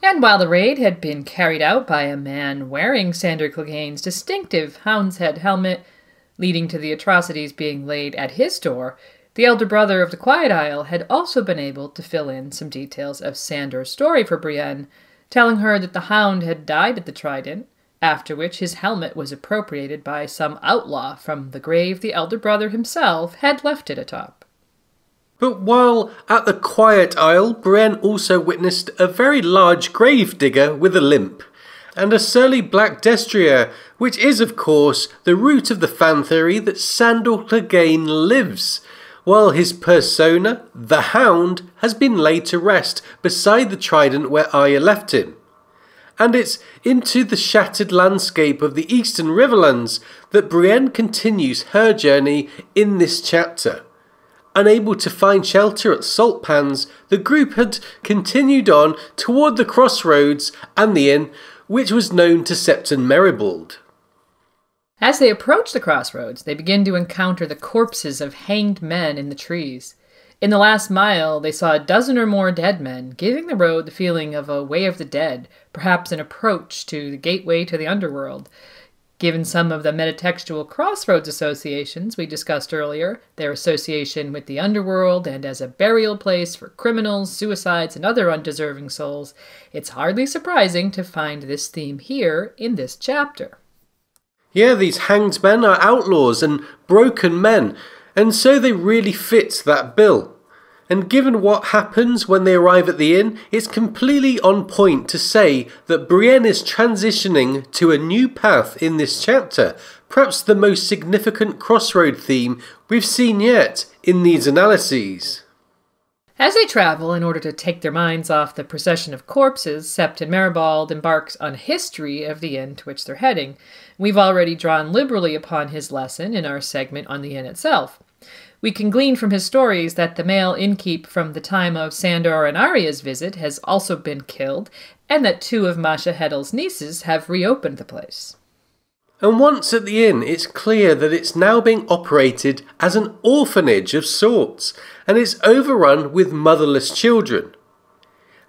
And while the raid had been carried out by a man wearing Sandor Clegane's distinctive hound's head helmet, leading to the atrocities being laid at his door, the elder brother of the Quiet Isle had also been able to fill in some details of Sandor's story for Brienne, telling her that the hound had died at the Trident, after which his helmet was appropriated by some outlaw from the grave the elder brother himself had left it atop. But while at the Quiet Isle, Brienne also witnessed a very large grave digger with a limp, and a surly black destrier, which is of course the root of the fan theory that Sandor Clegane lives, while his persona, the Hound, has been laid to rest beside the Trident where Arya left him. And it's into the shattered landscape of the eastern Riverlands that Brienne continues her journey in this chapter. Unable to find shelter at Salt Pans, the group had continued on toward the Crossroads and the inn, which was known to Septon Meribald. As they approach the crossroads, they begin to encounter the corpses of hanged men in the trees. In the last mile, they saw a dozen or more dead men, giving the road the feeling of a way of the dead, perhaps an approach to the gateway to the underworld. Given some of the metatextual crossroads associations we discussed earlier, their association with the underworld and as a burial place for criminals, suicides, and other undeserving souls, it's hardly surprising to find this theme here in this chapter. Yeah, these hanged men are outlaws and broken men, and so they really fit that bill. And given what happens when they arrive at the inn, it's completely on point to say that Brienne is transitioning to a new path in this chapter, perhaps the most significant crossroad theme we've seen yet in these analyses. As they travel in order to take their minds off the procession of corpses, Septon Meribald embarks on a history of the inn to which they're heading. We've already drawn liberally upon his lesson in our segment on the inn itself. We can glean from his stories that the male innkeep from the time of Sandor and Arya's visit has also been killed, and that two of Masha Heddle's nieces have reopened the place. And once at the inn, it's clear that it's now being operated as an orphanage of sorts, and it's overrun with motherless children.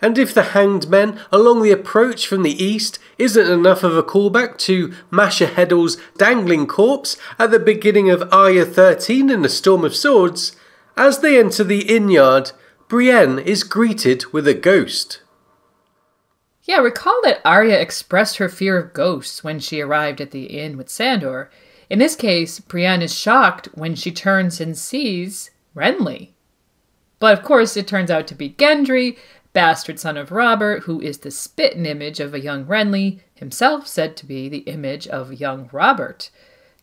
And if the hanged men along the approach from the east isn't enough of a callback to Masha Heddle's dangling corpse at the beginning of Arya 13 in the Storm of Swords, as they enter the inn yard, Brienne is greeted with a ghost. Yeah, recall that Arya expressed her fear of ghosts when she arrived at the inn with Sandor. In this case, Brienne is shocked when she turns and sees Renly. But of course, it turns out to be Gendry, bastard son of Robert, who is the spitting image of a young Renly, himself said to be the image of young Robert.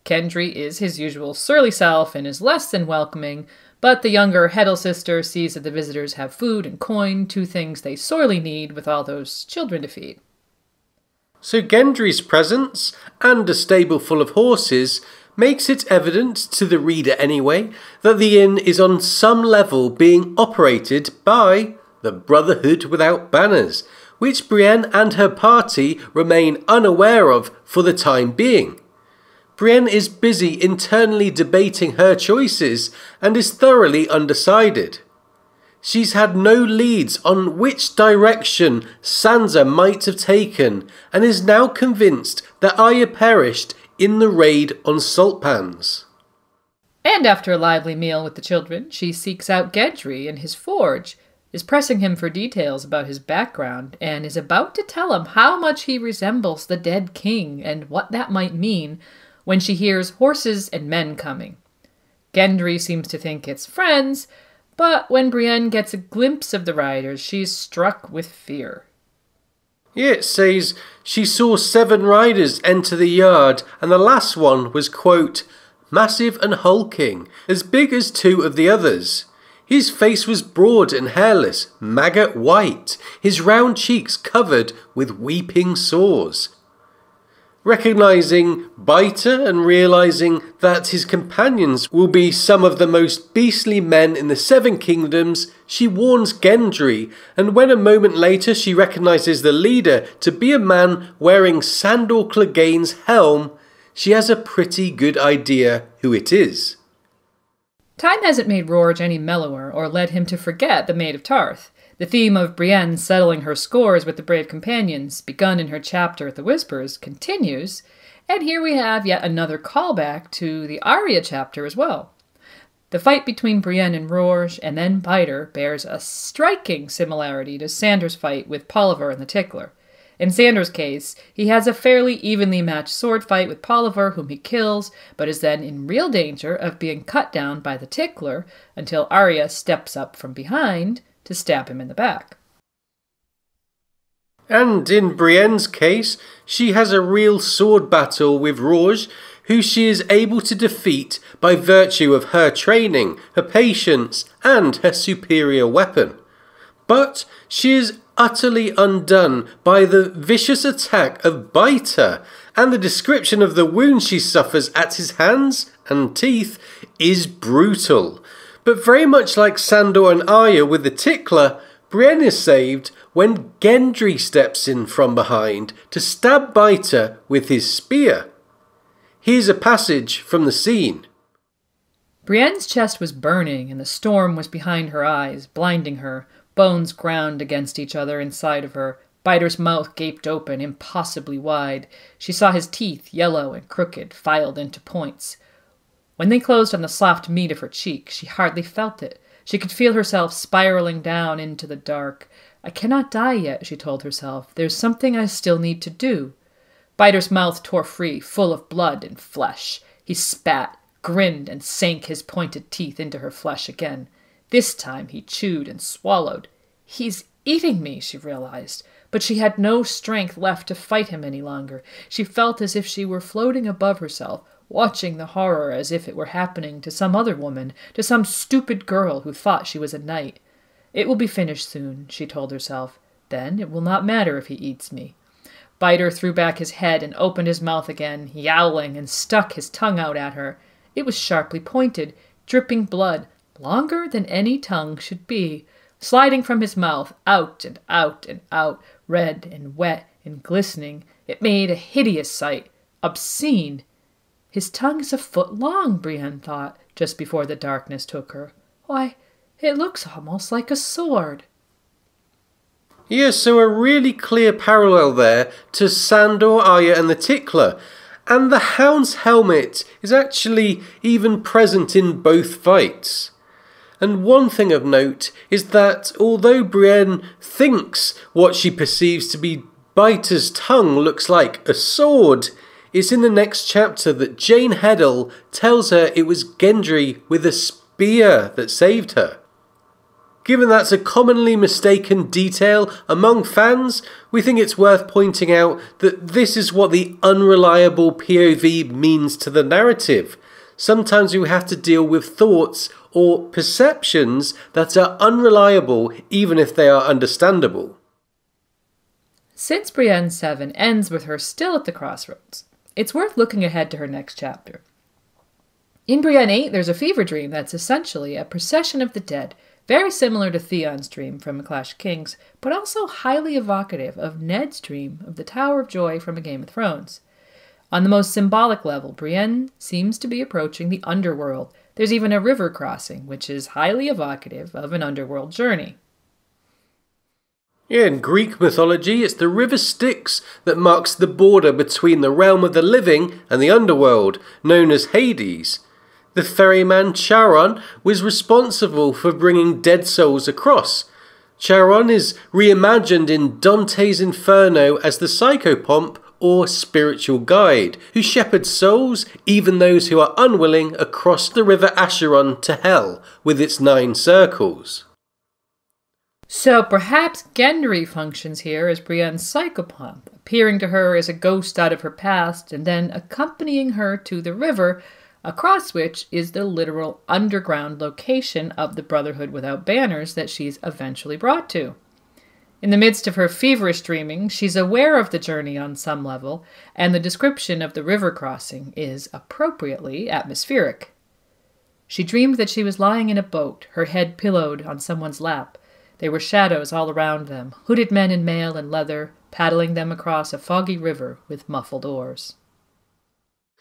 Gendry is his usual surly self and is less than welcoming, but the younger Heddle sister sees that the visitors have food and coin, two things they sorely need with all those children to feed. So Gendry's presence, and a stable full of horses, makes it evident, to the reader anyway, that the inn is on some level being operated by the Brotherhood Without Banners, which Brienne and her party remain unaware of for the time being. Brienne is busy internally debating her choices and is thoroughly undecided. She's had no leads on which direction Sansa might have taken and is now convinced that Arya perished in the raid on Saltpans. And after a lively meal with the children, she seeks out Gendry in his forge, is pressing him for details about his background, and is about to tell him how much he resembles the dead king and what that might mean when she hears horses and men coming. Gendry seems to think it's friends, but when Brienne gets a glimpse of the riders, she's struck with fear. Yeah, it says she saw 7 riders enter the yard, and the last one was, quote, massive and hulking, as big as 2 of the others. His face was broad and hairless, maggot white, his round cheeks covered with weeping sores. Recognising Biter and realising that his companions will be some of the most beastly men in the 7 kingdoms, she warns Gendry, and when a moment later she recognises the leader to be a man wearing Sandor Clegane's helm, she has a pretty good idea who it is. Time hasn't made Roadside any mellower or led him to forget the Maid of Tarth. The theme of Brienne settling her scores with the brave companions, begun in her chapter at the Whispers, continues, and here we have yet another callback to the Arya chapter as well. The fight between Brienne and Roadside and then Biter bears a striking similarity to Sandor's fight with Polliver and the Tickler. In Sandor's case, he has a fairly evenly matched sword fight with Polliver, whom he kills, but is then in real danger of being cut down by the Tickler until Arya steps up from behind to stab him in the back. And in Brienne's case, she has a real sword battle with Roadside, who she is able to defeat by virtue of her training, her patience, and her superior weapon. But she is utterly undone by the vicious attack of Biter, and the description of the wounds she suffers at his hands and teeth is brutal. But very much like Sandor and Arya with the Tickler, Brienne is saved when Gendry steps in from behind to stab Biter with his spear. Here's a passage from the scene. Brienne's chest was burning, and the storm was behind her eyes, blinding her. Bones ground against each other inside of her. Biter's mouth gaped open, impossibly wide. She saw his teeth, yellow and crooked, filed into points. When they closed on the soft meat of her cheek, she hardly felt it. She could feel herself spiraling down into the dark. I cannot die yet, she told herself. There's something I still need to do. Biter's mouth tore free, full of blood and flesh. He spat, grinned, and sank his pointed teeth into her flesh again. This time he chewed and swallowed. He's eating me, she realized, but she had no strength left to fight him any longer. She felt as if she were floating above herself, watching the horror as if it were happening to some other woman, to some stupid girl who thought she was a knight. It will be finished soon, she told herself. Then it will not matter if he eats me. Biter threw back his head and opened his mouth again, yowling, and stuck his tongue out at her. It was sharply pointed, dripping blood, longer than any tongue should be, sliding from his mouth, out and out and out, red and wet and glistening. It made a hideous sight, obscene. His tongue is a foot long, Brienne thought, just before the darkness took her. Why, it looks almost like a sword. Yes, so a really clear parallel there to Sandor, Arya and the Tickler. And the Hound's helmet is actually even present in both fights. And one thing of note is that although Brienne thinks what she perceives to be Biter's tongue looks like a sword, it's in the next chapter that Jane Heddle tells her it was Gendry with a spear that saved her. Given that's a commonly mistaken detail among fans, we think it's worth pointing out that this is what the unreliable POV means to the narrative. Sometimes we have to deal with thoughts or perceptions that are unreliable even if they are understandable. Since Brienne 7 ends with her still at the crossroads, it's worth looking ahead to her next chapter. In Brienne 8, there's a fever dream that's essentially a procession of the dead, very similar to Theon's dream from A Clash of Kings, but also highly evocative of Ned's dream of the Tower of Joy from A Game of Thrones. On the most symbolic level, Brienne seems to be approaching the underworld. There's even a river crossing, which is highly evocative of an underworld journey. In Greek mythology, it's the river Styx that marks the border between the realm of the living and the underworld, known as Hades. The ferryman Charon was responsible for bringing dead souls across. Charon is reimagined in Dante's Inferno as the psychopomp or spiritual guide, who shepherds souls, even those who are unwilling, across the river Acheron to hell with its 9 circles. So perhaps Gendry functions here as Brienne's psychopomp, appearing to her as a ghost out of her past and then accompanying her to the river, across which is the literal underground location of the Brotherhood without banners that she's eventually brought to. In the midst of her feverish dreaming, she's aware of the journey on some level, and the description of the river crossing is appropriately atmospheric. She dreamed that she was lying in a boat, her head pillowed on someone's lap. There were shadows all around them, hooded men in mail and leather, paddling them across a foggy river with muffled oars.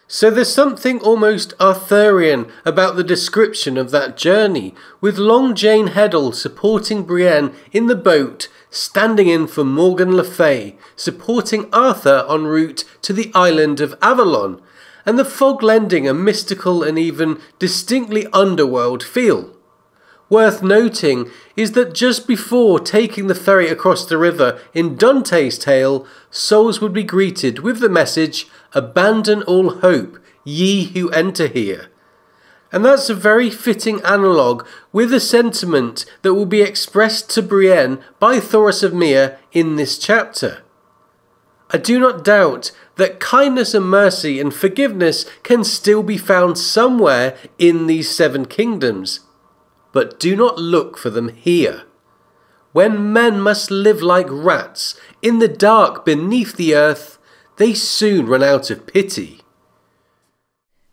So there's something almost Arthurian about the description of that journey, with Long Jane Heddle supporting Brienne in the boat, standing in for Morgan Le Fay, supporting Arthur en route to the island of Avalon, and the fog lending a mystical and even distinctly underworld feel. Worth noting is that just before taking the ferry across the river in Dante's tale, souls would be greeted with the message, "Abandon all hope, ye who enter here." And that's a very fitting analogue with the sentiment that will be expressed to Brienne by Thoros of Myr in this chapter. I do not doubt that kindness and mercy and forgiveness can still be found somewhere in these 7 kingdoms. But do not look for them here. When men must live like rats in the dark beneath the earth, they soon run out of pity.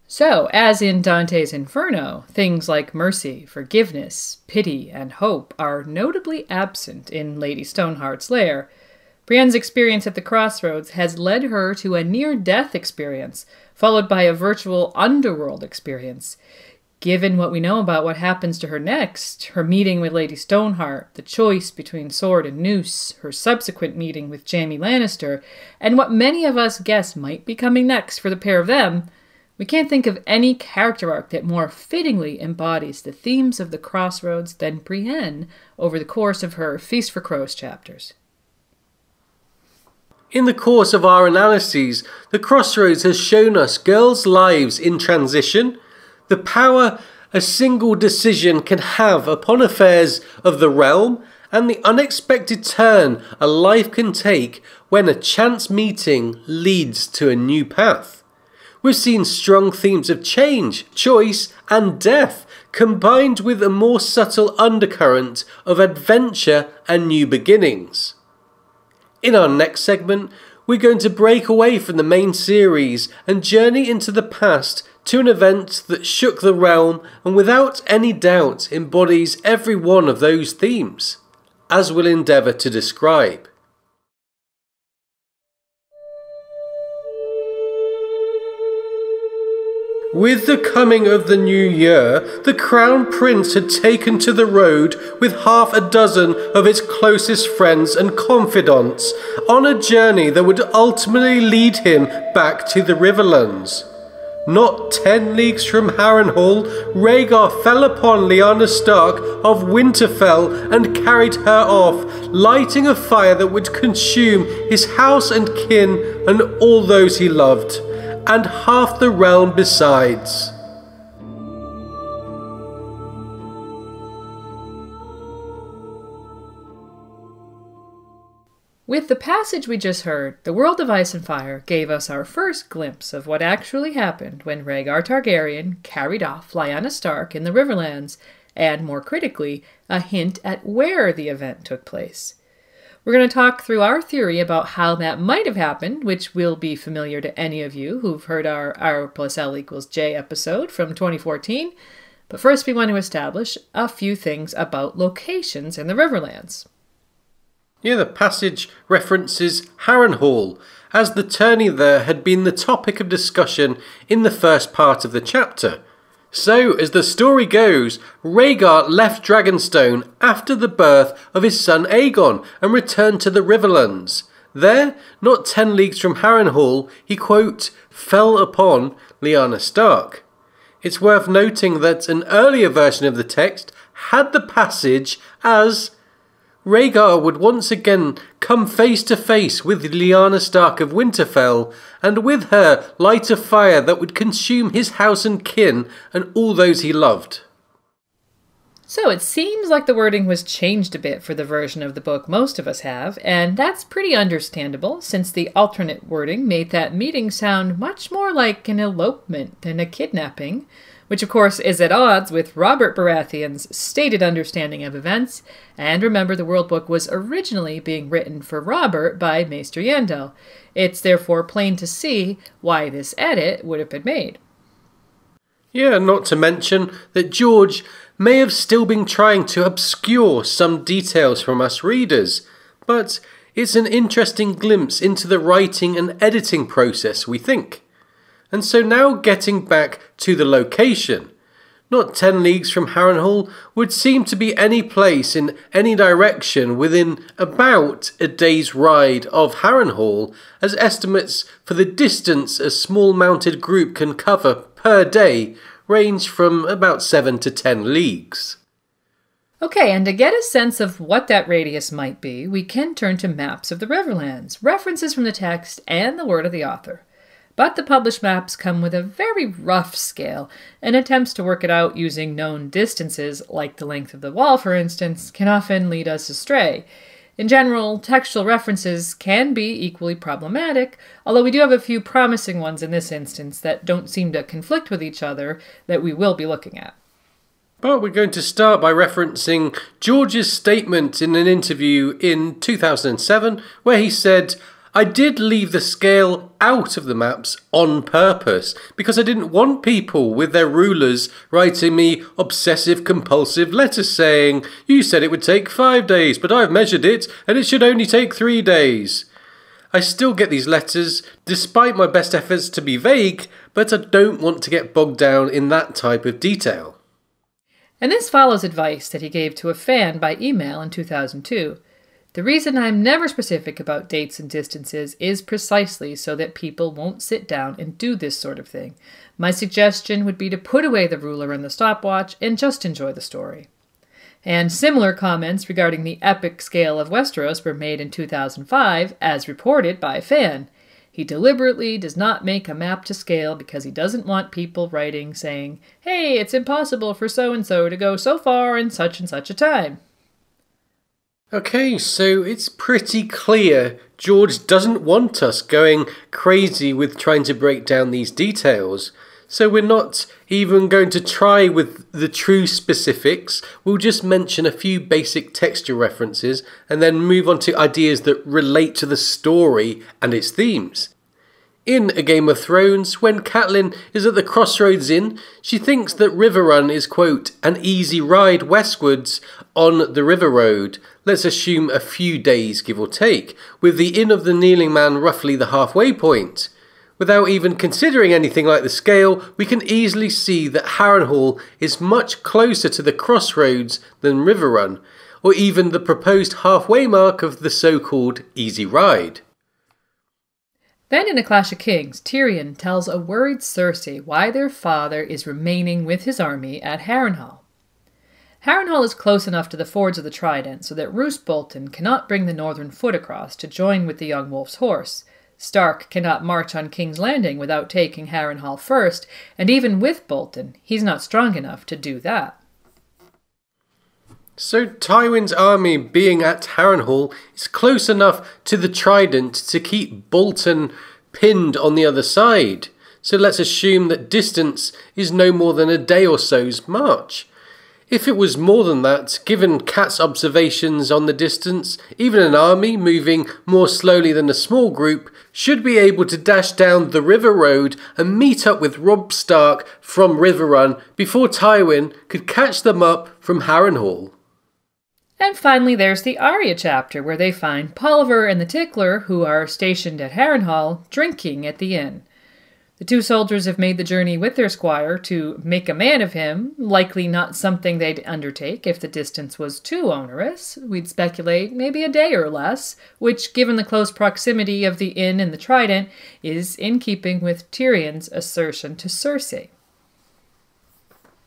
So, as in Dante's Inferno, things like mercy, forgiveness, pity, and hope are notably absent in Lady Stoneheart's lair. Brienne's experience at the Crossroads has led her to a near-death experience, followed by a virtual underworld experience. Given what we know about what happens to her next, her meeting with Lady Stoneheart, the choice between sword and noose, her subsequent meeting with Jaime Lannister, and what many of us guess might be coming next for the pair of them, we can't think of any character arc that more fittingly embodies the themes of the Crossroads than Brienne over the course of her Feast for Crows chapters. In the course of our analyses, the Crossroads has shown us girls' lives in transition, the power a single decision can have upon affairs of the realm, and the unexpected turn a life can take when a chance meeting leads to a new path. We've seen strong themes of change, choice, and death, combined with a more subtle undercurrent of adventure and new beginnings. In our next segment, we're going to break away from the main series and journey into the past to an event that shook the realm and without any doubt embodies every one of those themes, as we'll endeavour to describe. With the coming of the new year, the Crown Prince had taken to the road with 6 of his closest friends and confidants on a journey that would ultimately lead him back to the Riverlands. Not 10 leagues from Harrenhal, Rhaegar fell upon Lyanna Stark of Winterfell and carried her off, lighting a fire that would consume his house and kin and all those he loved, and half the realm besides. With the passage we just heard, The World of Ice and Fire gave us our first glimpse of what actually happened when Rhaegar Targaryen carried off Lyanna Stark in the Riverlands, and more critically, a hint at where the event took place. We're going to talk through our theory about how that might have happened, which will be familiar to any of you who've heard our R plus L equals J episode from 2014. But first we want to establish a few things about locations in the Riverlands. Yeah, the passage references Harrenhal, as the tourney there had been the topic of discussion in the first part of the chapter. So, as the story goes, Rhaegar left Dragonstone after the birth of his son Aegon and returned to the Riverlands. There, not 10 leagues from Harrenhal, he, quote, fell upon Lyanna Stark. It's worth noting that an earlier version of the text had the passage as Rhaegar would once again come face to face with Lyanna Stark of Winterfell, and with her light a fire that would consume his house and kin and all those he loved. So it seems like the wording was changed a bit for the version of the book most of us have, and that's pretty understandable since the alternate wording made that meeting sound much more like an elopement than a kidnapping, which of course is at odds with Robert Baratheon's stated understanding of events. And remember, the World Book was originally being written for Robert by Maester Yandel. It's therefore plain to see why this edit would have been made. Yeah, not to mention that George may have still been trying to obscure some details from us readers, but it's an interesting glimpse into the writing and editing process, we think. And so now getting back to the location, not 10 leagues from Harrenhal would seem to be any place in any direction within about a day's ride of Harrenhal, as estimates for the distance a small mounted group can cover per day range from about 7 to 10 leagues. Okay, and to get a sense of what that radius might be, we can turn to maps of the Riverlands, references from the text, and the word of the author. But the published maps come with a very rough scale, and attempts to work it out using known distances, like the length of the wall for instance, can often lead us astray. In general, textual references can be equally problematic, although we do have a few promising ones in this instance that don't seem to conflict with each other that we will be looking at. But we're going to start by referencing George's statement in an interview in 2007, where he said, I did leave the scale out of the maps on purpose because I didn't want people with their rulers writing me obsessive-compulsive letters saying, you said it would take 5 days, but I've measured it and it should only take 3 days. I still get these letters, despite my best efforts to be vague, but I don't want to get bogged down in that type of detail. And this follows advice that he gave to a fan by email in 2002. The reason I'm never specific about dates and distances is precisely so that people won't sit down and do this sort of thing. My suggestion would be to put away the ruler and the stopwatch and just enjoy the story. And similar comments regarding the epic scale of Westeros were made in 2005, as reported by a fan. He deliberately does not make a map to scale because he doesn't want people writing saying, hey, it's impossible for so-and-so to go so far in such and such a time. Okay, so it's pretty clear George doesn't want us going crazy with trying to break down these details. So we're not even going to try with the true specifics. We'll just mention a few basic texture references and then move on to ideas that relate to the story and its themes. In A Game of Thrones, when Catelyn is at the Crossroads Inn, she thinks that Riverrun is, quote, an easy ride westwards on the river road. Let's assume a few days, give or take, with the Inn of the Kneeling Man roughly the halfway point. Without even considering anything like the scale, we can easily see that Harrenhal is much closer to the Crossroads than Riverrun, or even the proposed halfway mark of the so-called easy ride. Then in A Clash of Kings, Tyrion tells a worried Cersei why their father is remaining with his army at Harrenhal. Harrenhal is close enough to the fords of the Trident so that Roose Bolton cannot bring the northern foot across to join with the young wolf's horse. Stark cannot march on King's Landing without taking Harrenhal first, and even with Bolton, he's not strong enough to do that. So Tywin's army being at Harrenhal is close enough to the Trident to keep Bolton pinned on the other side. So let's assume that distance is no more than a day or so's march. If it was more than that, given Cat's observations on the distance, even an army moving more slowly than a small group should be able to dash down the river road and meet up with Robb Stark from Riverrun before Tywin could catch them up from Harrenhal. And finally, there's the Arya chapter, where they find Pulliver and the Tickler, who are stationed at Harrenhal, drinking at the inn. The two soldiers have made the journey with their squire to make a man of him, likely not something they'd undertake if the distance was too onerous. We'd speculate maybe a day or less, which, given the close proximity of the inn and the trident, is in keeping with Tyrion's assertion to Cersei.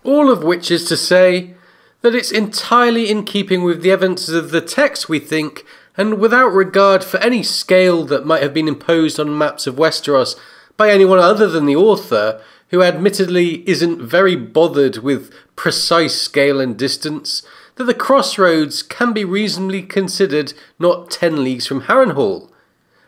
All of which is to say that it's entirely in keeping with the evidences of the text, we think, and without regard for any scale that might have been imposed on maps of Westeros by anyone other than the author, who admittedly isn't very bothered with precise scale and distance, that the Crossroads can be reasonably considered not 10 leagues from Harrenhal.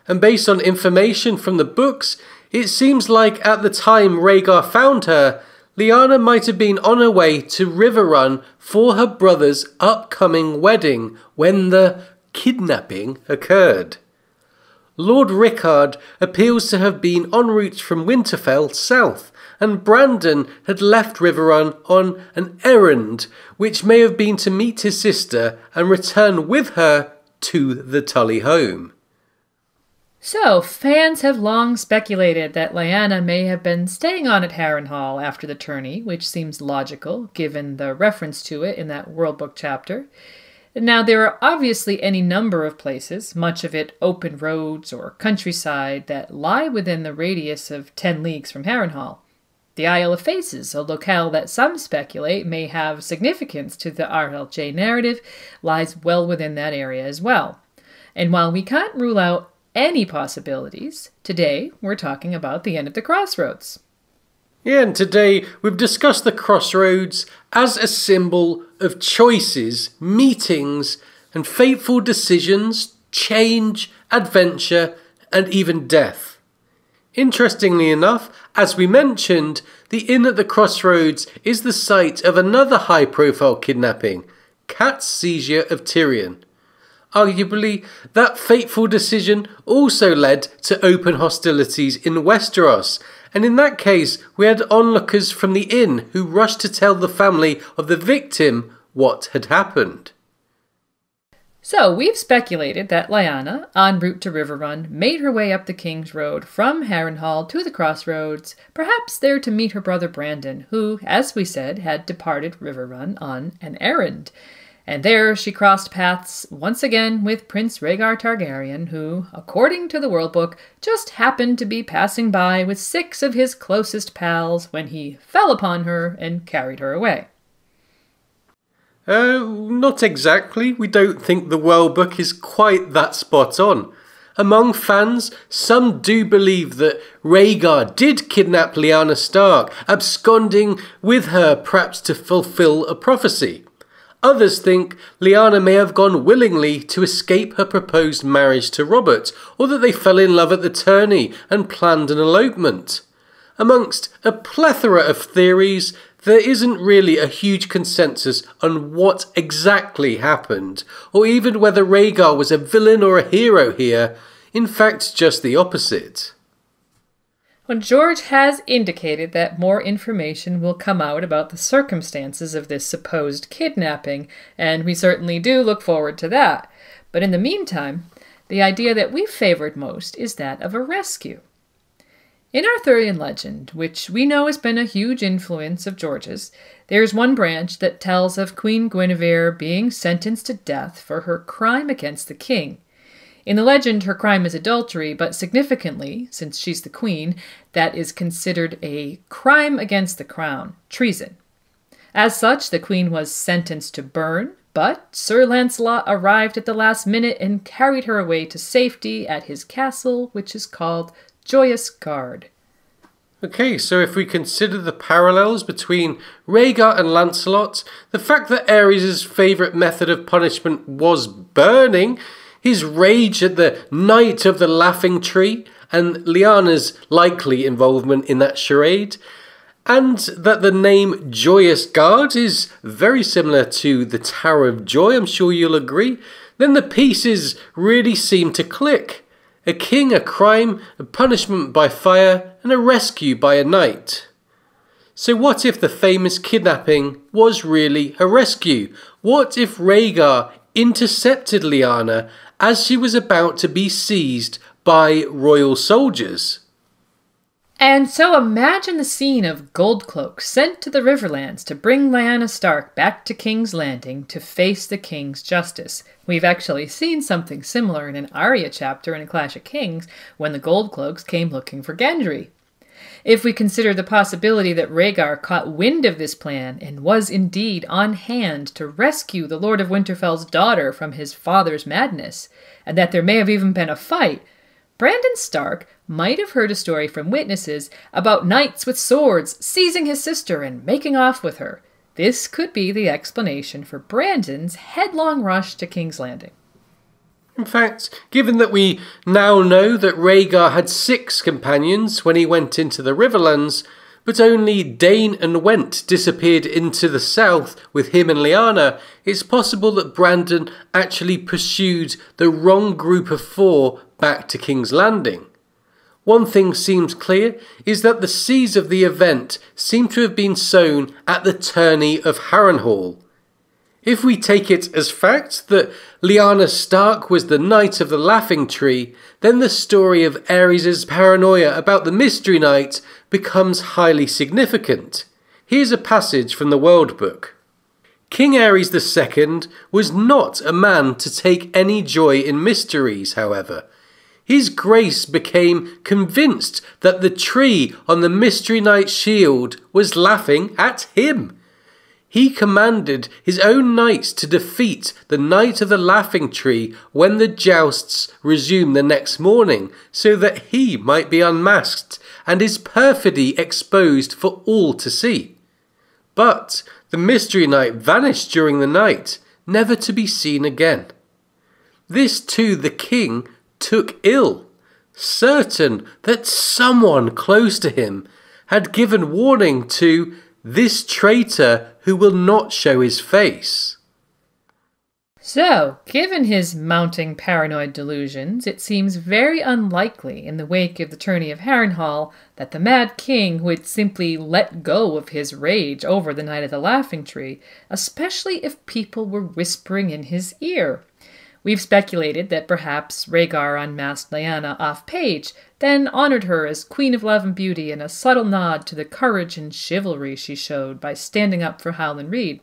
And based on information from the books, it seems like at the time Rhaegar found her, Lyanna might have been on her way to Riverrun for her brother's upcoming wedding when the kidnapping occurred. Lord Rickard appears to have been en route from Winterfell south, and Brandon had left Riverrun on an errand, which may have been to meet his sister and return with her to the Tully home. So, fans have long speculated that Lyanna may have been staying on at Harrenhal after the tourney, which seems logical, given the reference to it in that World Book chapter. Now, there are obviously any number of places, much of it open roads or countryside, that lie within the radius of 10 leagues from Harrenhal. The Isle of Faces, a locale that some speculate may have significance to the RLJ narrative, lies well within that area as well. And while we can't rule out any possibilities, today we're talking about the end of the Crossroads. Yeah, and today we've discussed the Crossroads as a symbol of choices, meetings, and fateful decisions, change, adventure, and even death. Interestingly enough, as we mentioned, the inn at the Crossroads is the site of another high-profile kidnapping, Cat's seizure of Tyrion. Arguably, that fateful decision also led to open hostilities in Westeros, and in that case we had onlookers from the inn who rushed to tell the family of the victim what had happened. So, we've speculated that Lyanna, en route to Riverrun, made her way up the King's Road from Harrenhal to the Crossroads, perhaps there to meet her brother Brandon, who, as we said, had departed Riverrun on an errand. And there she crossed paths once again with Prince Rhaegar Targaryen, who, according to the World Book, just happened to be passing by with 6 of his closest pals when he fell upon her and carried her away. Not exactly. We don't think the World Book is quite that spot on. Among fans, some do believe that Rhaegar did kidnap Lyanna Stark, absconding with her perhaps to fulfill a prophecy. Others think Lyanna may have gone willingly to escape her proposed marriage to Robert, or that they fell in love at the tourney and planned an elopement. Amongst a plethora of theories, there isn't really a huge consensus on what exactly happened, or even whether Rhaegar was a villain or a hero here. In fact, just the opposite. Well, George has indicated that more information will come out about the circumstances of this supposed kidnapping, and we certainly do look forward to that. But in the meantime, the idea that we've favored most is that of a rescue. In Arthurian legend, which we know has been a huge influence of George's, there's one branch that tells of Queen Guinevere being sentenced to death for her crime against the king. In the legend, her crime is adultery, but significantly, since she's the queen, that is considered a crime against the crown, treason. As such, the queen was sentenced to burn, but Sir Lancelot arrived at the last minute and carried her away to safety at his castle, which is called Joyous Gard. Okay, so if we consider the parallels between Rhaegar and Lancelot, the fact that Aerys' favourite method of punishment was burning, his rage at the Night of the Laughing Tree, and Lyanna's likely involvement in that charade, and that the name Joyous Gard is very similar to the Tower of Joy, I'm sure you'll agree, then the pieces really seem to click. A king, a crime, a punishment by fire, and a rescue by a knight. So what if the famous kidnapping was really a rescue? What if Rhaegar intercepted Lyanna as she was about to be seized by royal soldiers. And so imagine the scene of Goldcloak sent to the Riverlands to bring Lyanna Stark back to King's Landing to face the King's justice. We've actually seen something similar in an Arya chapter in A Clash of Kings when the Goldcloaks came looking for Gendry. If we consider the possibility that Rhaegar caught wind of this plan and was indeed on hand to rescue the Lord of Winterfell's daughter from his father's madness, and that there may have even been a fight, Brandon Stark might have heard a story from witnesses about knights with swords seizing his sister and making off with her. This could be the explanation for Brandon's headlong rush to King's Landing. In fact, given that we now know that Rhaegar had 6 companions when he went into the Riverlands, but only Dane and Went disappeared into the south with him and Lyanna, it's possible that Brandon actually pursued the wrong group of 4 back to King's Landing. One thing seems clear is that the seeds of the event seem to have been sown at the tourney of Harrenhal. If we take it as fact that Lyanna Stark was the Knight of the Laughing Tree, then the story of Aerys' paranoia about the Mystery Knight becomes highly significant. Here's a passage from the World Book. King Aerys II was not a man to take any joy in mysteries, however. His Grace became convinced that the tree on the Mystery Knight's shield was laughing at him. He commanded his own knights to defeat the Knight of the Laughing Tree when the jousts resumed the next morning, so that he might be unmasked and his perfidy exposed for all to see. But the Mystery Knight vanished during the night, never to be seen again. This too the king took ill, certain that someone close to him had given warning to this traitor who will not show his face. So, given his mounting paranoid delusions, it seems very unlikely in the wake of the tourney of Harrenhal that the Mad King would simply let go of his rage over the Knight of the Laughing Tree, especially if people were whispering in his ear. We've speculated that perhaps Rhaegar unmasked Lyanna off-page, then honored her as Queen of Love and Beauty in a subtle nod to the courage and chivalry she showed by standing up for Howland Reed.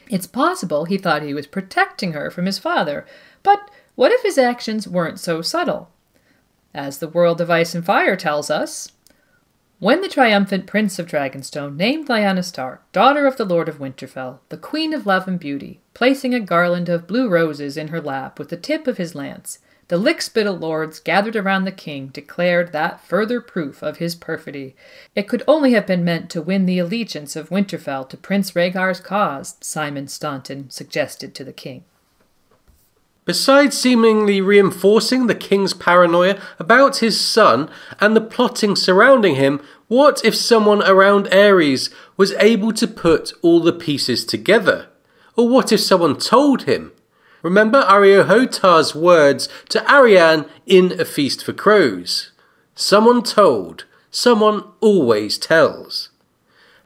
It's possible he thought he was protecting her from his father, but what if his actions weren't so subtle? As the World of Ice and Fire tells us, when the triumphant Prince of Dragonstone named Lyanna Stark, daughter of the Lord of Winterfell, the Queen of Love and Beauty, placing a garland of blue roses in her lap with the tip of his lance, the lick-spittle lords gathered around the king declared that further proof of his perfidy. It could only have been meant to win the allegiance of Winterfell to Prince Rhaegar's cause, Simon Staunton suggested to the king. Besides seemingly reinforcing the king's paranoia about his son and the plotting surrounding him, what if someone around Aerys was able to put all the pieces together? Or what if someone told him? Remember Ariohotar's words to Arianne in A Feast for Crows. Someone told, someone always tells.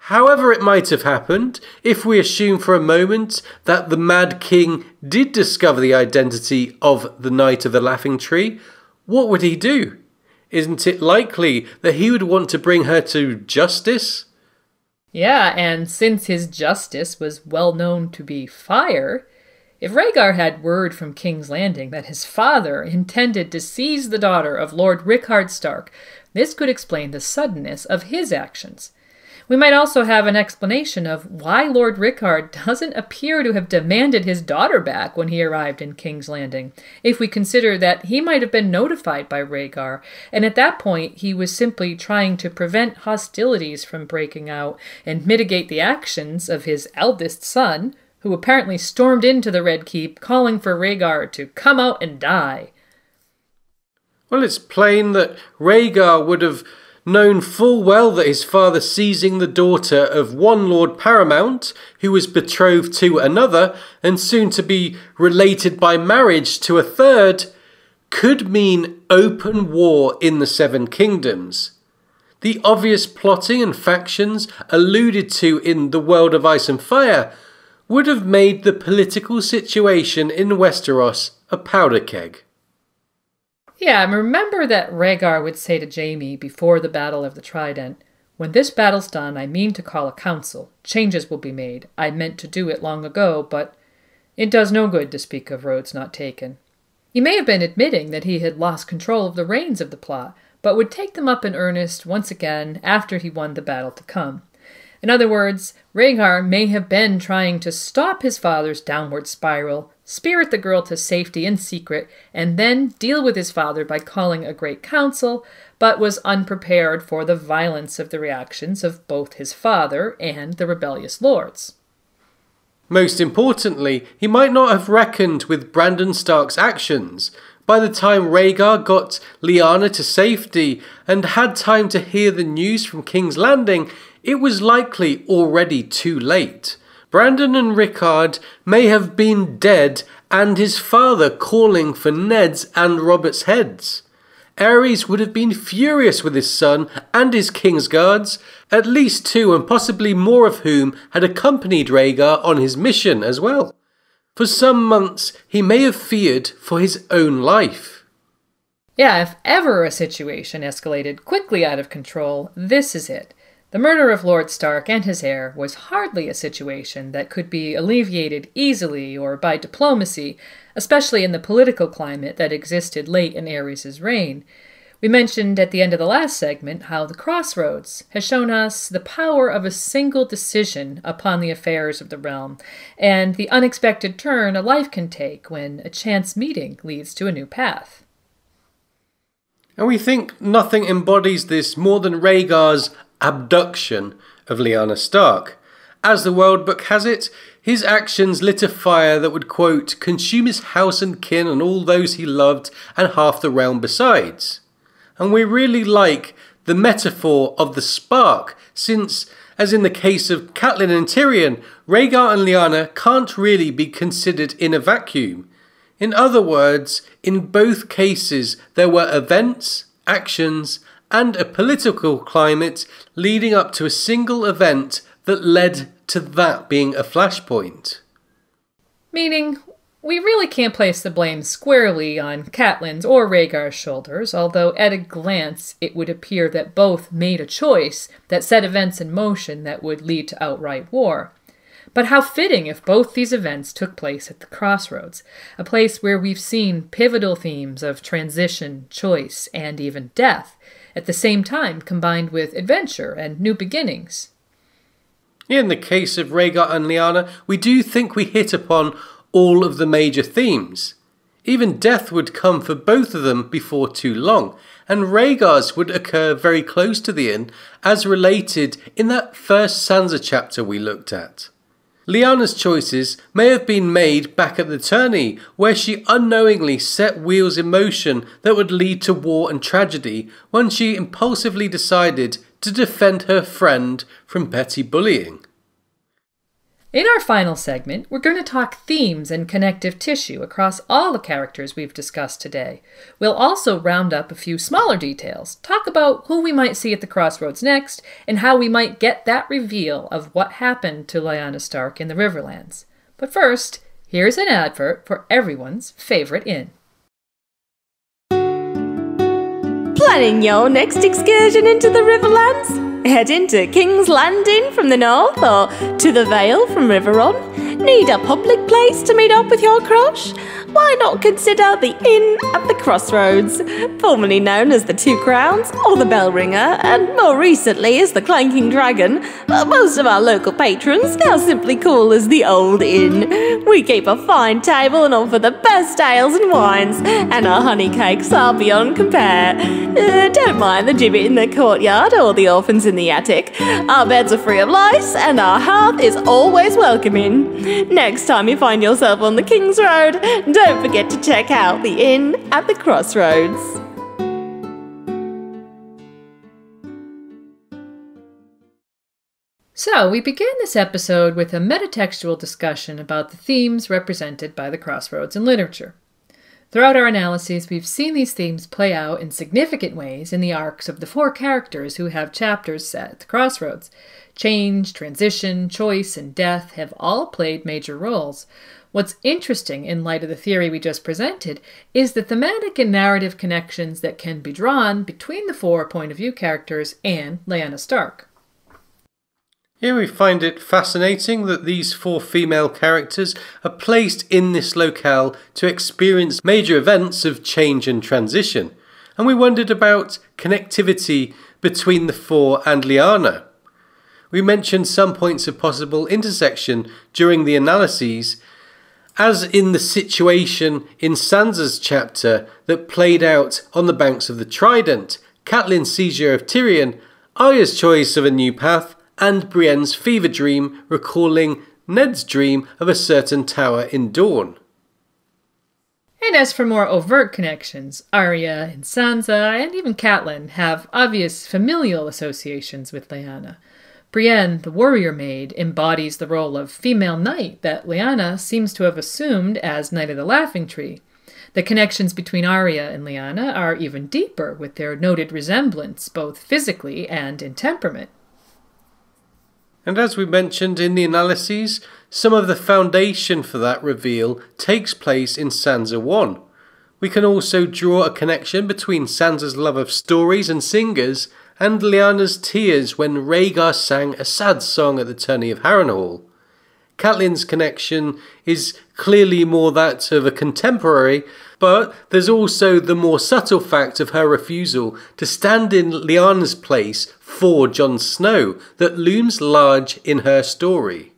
However it might have happened, if we assume for a moment that the Mad King did discover the identity of the Knight of the Laughing Tree, what would he do? Isn't it likely that he would want to bring her to justice? Yeah, and since his justice was well known to be fire, if Rhaegar had word from King's Landing that his father intended to seize the daughter of Lord Rickard Stark, this could explain the suddenness of his actions. We might also have an explanation of why Lord Rickard doesn't appear to have demanded his daughter back when he arrived in King's Landing, if we consider that he might have been notified by Rhaegar, and at that point he was simply trying to prevent hostilities from breaking out and mitigate the actions of his eldest son, who apparently stormed into the Red Keep calling for Rhaegar to come out and die. Well, it's plain that Rhaegar would have known full well that his father seizing the daughter of one Lord Paramount, who was betrothed to another, and soon to be related by marriage to a third, could mean open war in the Seven Kingdoms. The obvious plotting and factions alluded to in The World of Ice and Fire would have made the political situation in Westeros a powder keg. Yeah, and remember that Rhaegar would say to Jaime before the Battle of the Trident, "When this battle's done, I mean to call a council. Changes will be made. I meant to do it long ago, but it does no good to speak of roads not taken." He may have been admitting that he had lost control of the reins of the plot, but would take them up in earnest once again after he won the battle to come. In other words, Rhaegar may have been trying to stop his father's downward spiral, spirit the girl to safety in secret, and then deal with his father by calling a great council, but was unprepared for the violence of the reactions of both his father and the rebellious lords. Most importantly, he might not have reckoned with Brandon Stark's actions. By the time Rhaegar got Lyanna to safety and had time to hear the news from King's Landing, it was likely already too late. Brandon and Rickard may have been dead and his father calling for Ned's and Robert's heads. Aerys would have been furious with his son and his Kingsguards, at least two and possibly more of whom had accompanied Rhaegar on his mission as well. For some months, he may have feared for his own life. Yeah, if ever a situation escalated quickly out of control, this is it. The murder of Lord Stark and his heir was hardly a situation that could be alleviated easily or by diplomacy, especially in the political climate that existed late in Aerys' reign. We mentioned at the end of the last segment how the Crossroads has shown us the power of a single decision upon the affairs of the realm, and the unexpected turn a life can take when a chance meeting leads to a new path. And we think nothing embodies this more than Rhaegar's abduction of Lyanna Stark. As the World Book has it, his actions lit a fire that would, quote, consume his house and kin and all those he loved and half the realm besides. And we really like the metaphor of the spark, since, as in the case of Catelyn and Tyrion, Rhaegar and Lyanna can't really be considered in a vacuum. In other words, in both cases there were events, actions, and a political climate leading up to a single event that led to that being a flashpoint. Meaning, we really can't place the blame squarely on Catelyn's or Rhaegar's shoulders, although at a glance it would appear that both made a choice that set events in motion that would lead to outright war. But how fitting if both these events took place at the Crossroads, a place where we've seen pivotal themes of transition, choice, and even death, at the same time combined with adventure and new beginnings. In the case of Rhaegar and Lyanna, we do think we hit upon all of the major themes. Even death would come for both of them before too long, and Rhaegar's would occur very close to the end, as related in that first Sansa chapter we looked at. Lyanna's choices may have been made back at the tourney, where she unknowingly set wheels in motion that would lead to war and tragedy when she impulsively decided to defend her friend from petty bullying. In our final segment, we're going to talk themes and connective tissue across all the characters we've discussed today. We'll also round up a few smaller details, talk about who we might see at the Crossroads next, and how we might get that reveal of what happened to Lyanna Stark in the Riverlands. But first, here's an advert for everyone's favorite inn. Planning your next excursion into the Riverlands? Head into King's Landing from the north or to the Vale from Riverrun? Need a public place to meet up with your crush? Why not consider the Inn at the Crossroads, formerly known as the Two Crowns or the Bell Ringer, and more recently as the Clanking Dragon. Most of our local patrons now simply call us the Old Inn. We keep a fine table and offer the best ales and wines, and our honey cakes are beyond compare. Don't mind the gibbet in the courtyard or the orphans in the attic. Our beds are free of lice, and our hearth is always welcoming. Next time you find yourself on the King's Road, don't forget to check out the Inn at the Crossroads. So, we begin this episode with a metatextual discussion about the themes represented by the Crossroads in literature. Throughout our analyses, we've seen these themes play out in significant ways in the arcs of the 4 characters who have chapters set at the crossroads. Change, transition, choice, and death have all played major roles. What's interesting in light of the theory we just presented is the thematic and narrative connections that can be drawn between the 4 point-of-view characters and Lyanna Stark. Here we find it fascinating that these 4 female characters are placed in this locale to experience major events of change and transition, and we wondered about connectivity between the 4 and Lyanna. We mentioned some points of possible intersection during the analyses, as in the situation in Sansa's chapter that played out on the banks of the Trident, Catelyn's seizure of Tyrion, Arya's choice of a new path, and Brienne's fever dream recalling Ned's dream of a certain tower in Dawn. And as for more overt connections, Arya and Sansa, and even Catelyn, have obvious familial associations with Lyanna. Brienne, the warrior maid, embodies the role of female knight that Lyanna seems to have assumed as Knight of the Laughing Tree. The connections between Arya and Lyanna are even deeper, with their noted resemblance both physically and in temperament. And as we mentioned in the analyses, some of the foundation for that reveal takes place in Sansa 1. We can also draw a connection between Sansa's love of stories and singers and Lyanna's tears when Rhaegar sang a sad song at the tourney of Harrenhal. Catelyn's connection is clearly more that of a contemporary, but there's also the more subtle fact of her refusal to stand in Lyanna's place for Jon Snow that looms large in her story.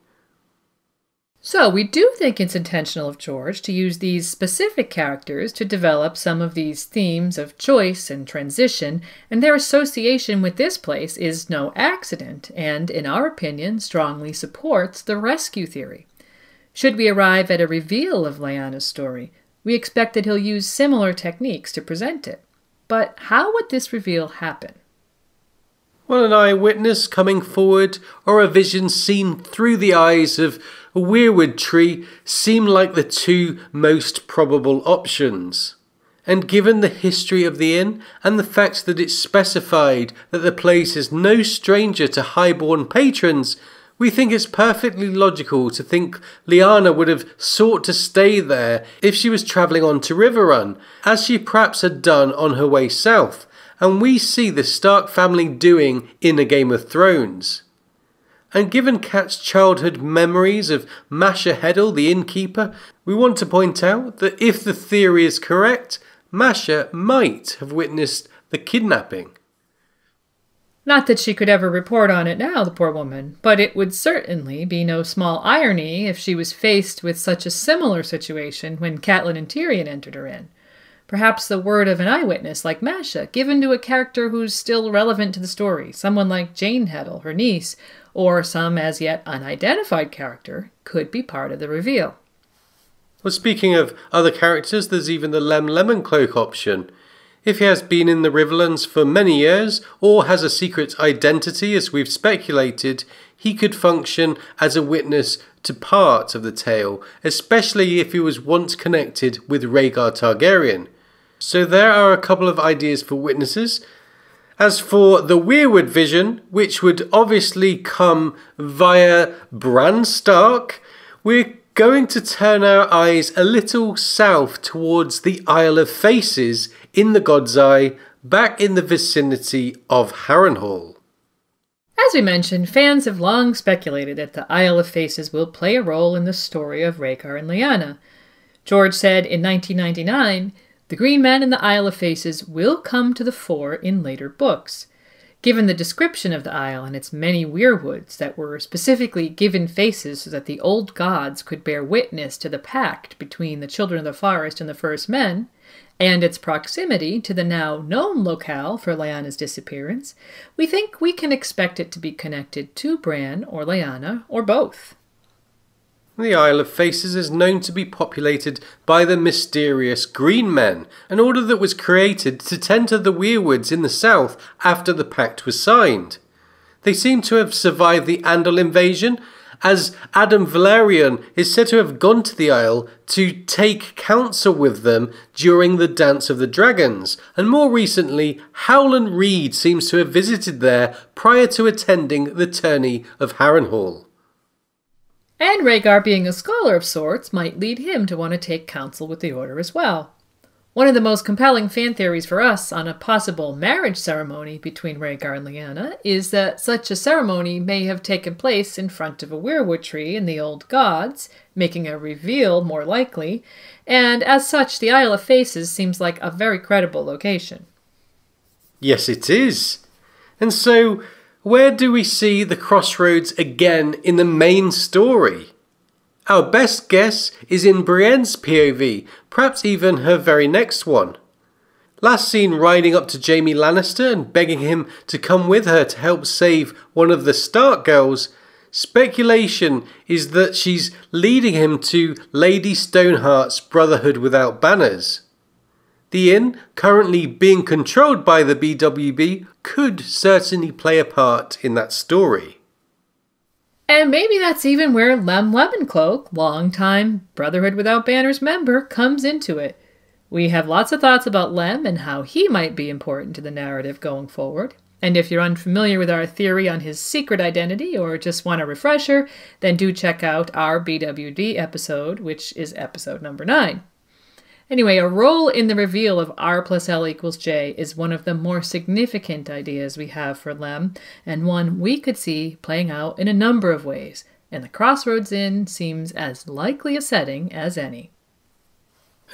So we do think it's intentional of George to use these specific characters to develop some of these themes of choice and transition, and their association with this place is no accident, and in our opinion strongly supports the rescue theory. Should we arrive at a reveal of Lyanna's story, we expect that he'll use similar techniques to present it. But how would this reveal happen? Will an eyewitness coming forward or a vision seen through the eyes of a weirwood tree seem like the 2 most probable options? And given the history of the inn and the fact that it's specified that the place is no stranger to highborn patrons, we think it's perfectly logical to think Lyanna would have sought to stay there if she was travelling on to Riverrun, as she perhaps had done on her way south, and we see the Stark family doing in A Game of Thrones. And given Kat's childhood memories of Masha Heddle, the innkeeper, we want to point out that if the theory is correct, Masha might have witnessed the kidnapping. Not that she could ever report on it now, the poor woman, but it would certainly be no small irony if she was faced with such a similar situation when Catelyn and Tyrion entered her inn. Perhaps the word of an eyewitness like Masha, given to a character who's still relevant to the story, someone like Jane Heddle, her niece, or some as yet unidentified character, could be part of the reveal. Well, speaking of other characters, there's even the Lem Lemoncloak option. If he has been in the Riverlands for many years, or has a secret identity as we've speculated, he could function as a witness to part of the tale, especially if he was once connected with Rhaegar Targaryen. So there are a couple of ideas for witnesses. As for the weirwood vision, which would obviously come via Bran Stark, we're going to turn our eyes a little south towards the Isle of Faces in the God's Eye, back in the vicinity of Harrenhal. As we mentioned, fans have long speculated that the Isle of Faces will play a role in the story of Rhaegar and Lyanna. George said in 1999, "The Green Man in the Isle of Faces will come to the fore in later books." Given the description of the Isle and its many weirwoods that were specifically given faces so that the old gods could bear witness to the pact between the Children of the Forest and the First Men, and its proximity to the now known locale for Lyanna's disappearance, we think we can expect it to be connected to Bran or Lyanna, or both. The Isle of Faces is known to be populated by the mysterious Green Men, an order that was created to tend to the weirwoods in the south after the pact was signed. They seem to have survived the Andal invasion as Adam Valerian is said to have gone to the Isle to take counsel with them during the Dance of the Dragons, and more recently, Howland Reed seems to have visited there prior to attending the tourney of Harrenhal. And Rhaegar, being a scholar of sorts, might lead him to want to take counsel with the Order as well. One of the most compelling fan theories for us on a possible marriage ceremony between Rhaegar and Lyanna is that such a ceremony may have taken place in front of a weirwood tree in the Old Gods, making a reveal more likely, and as such the Isle of Faces seems like a very credible location. Yes, it is. And so, where do we see the Crossroads again in the main story? Our best guess is in Brienne's POV, perhaps even her very next one. Last seen riding up to Jaime Lannister and begging him to come with her to help save one of the Stark girls, speculation is that she's leading him to Lady Stoneheart's Brotherhood Without Banners. The inn, currently being controlled by the BWB, could certainly play a part in that story. And maybe that's even where Lem Lemoncloak, longtime Brotherhood Without Banners member, comes into it. We have lots of thoughts about Lem and how he might be important to the narrative going forward. And if you're unfamiliar with our theory on his secret identity or just want a refresher, then do check out our BWD episode, which is episode number 9. Anyway, a role in the reveal of R plus L equals J is one of the more significant ideas we have for Lem, and one we could see playing out in a number of ways, and the Crossroads Inn seems as likely a setting as any.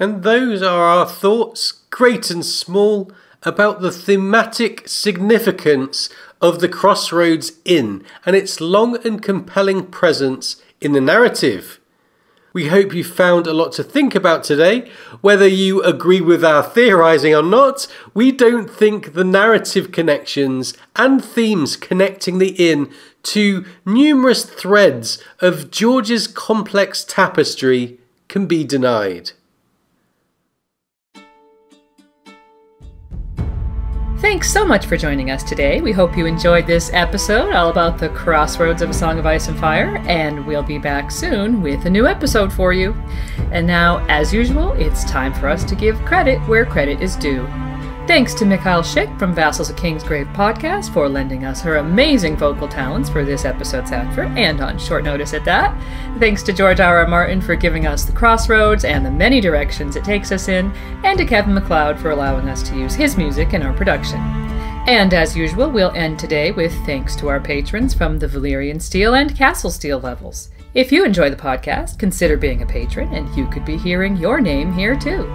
And those are our thoughts, great and small, about the thematic significance of the Crossroads Inn and its long and compelling presence in the narrative. We hope you found a lot to think about today. Whether you agree with our theorising or not, we don't think the narrative connections and themes connecting the inn to numerous threads of George's complex tapestry can be denied. Thanks so much for joining us today. We hope you enjoyed this episode all about the Crossroads of A Song of Ice and Fire, and we'll be back soon with a new episode for you. And now, as usual, it's time for us to give credit where credit is due. Thanks to Mikhail Schick from Vassals of Kingsgrave podcast for lending us her amazing vocal talents for this episode's advert, and on short notice at that. Thanks to George R.R. Martin for giving us the Crossroads and the many directions it takes us in, and to Kevin MacLeod for allowing us to use his music in our production. And as usual, we'll end today with thanks to our patrons from the Valyrian Steel and Castle Steel levels. If you enjoy the podcast, consider being a patron, and you could be hearing your name here too.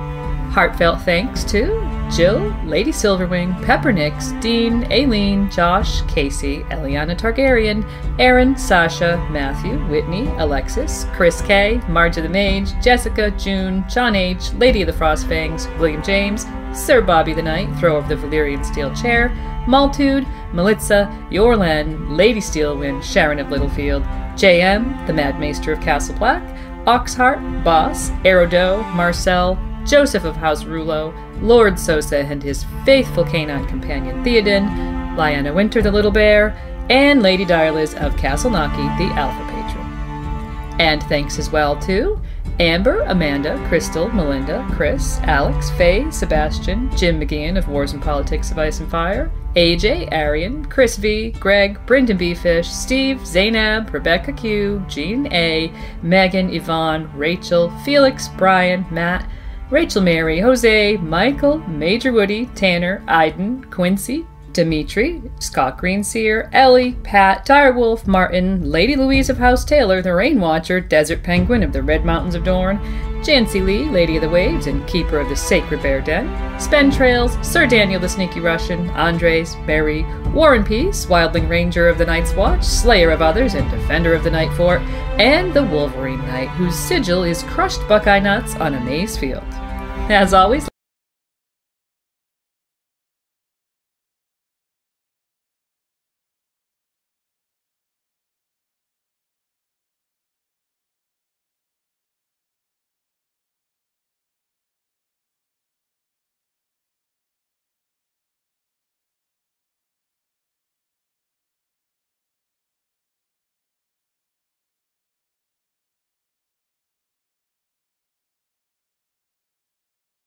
Heartfelt thanks to Jill, Lady Silverwing, Pepper Nix, Dean, Aileen, Josh, Casey, Eliana Targaryen, Aaron, Sasha, Matthew, Whitney, Alexis, Chris K, Marge of the Mage, Jessica, June, John H, Lady of the Frostfangs, William James, Sir Bobby the Knight, Thrower of the Valyrian Steel Chair, Maltude, Melitza, Yorlen, Lady Steelwind, Sharon of Littlefield, JM, the Mad Maester of Castle Black, Oxheart, Boss, Aerodo, Marcel, Joseph of House Rulo, Lord Sosa and his faithful canine companion Theoden, Lyanna Winter the Little Bear, and Lady Direliz of Castle Naki, the Alpha Patron. And thanks as well to Amber, Amanda, Crystal, Melinda, Chris, Alex, Faye, Sebastian, Jim McGeehan of Wars and Politics of Ice and Fire, AJ, Arian, Chris V, Greg, Brendan B. Fish, Steve, Zainab, Rebecca Q, Jean A, Megan, Yvonne, Rachel, Felix, Brian, Matt, Rachel Mary, Jose, Michael, Major Woody, Tanner, Aiden, Quincy, Dimitri, Scott Greenseer, Ellie, Pat, Direwolf, Martin, Lady Louise of House Taylor, the Rain Watcher, Desert Penguin of the Red Mountains of Dorne, Jancy Lee, Lady of the Waves and Keeper of the Sacred Bear Den, Spen Trails, Sir Daniel the Sneaky Russian, Andres, Barry, War and Peace, Wildling Ranger of the Night's Watch, Slayer of Others and Defender of the Night Fort, and the Wolverine Knight, whose sigil is crushed Buckeye nuts on a maize field. As always,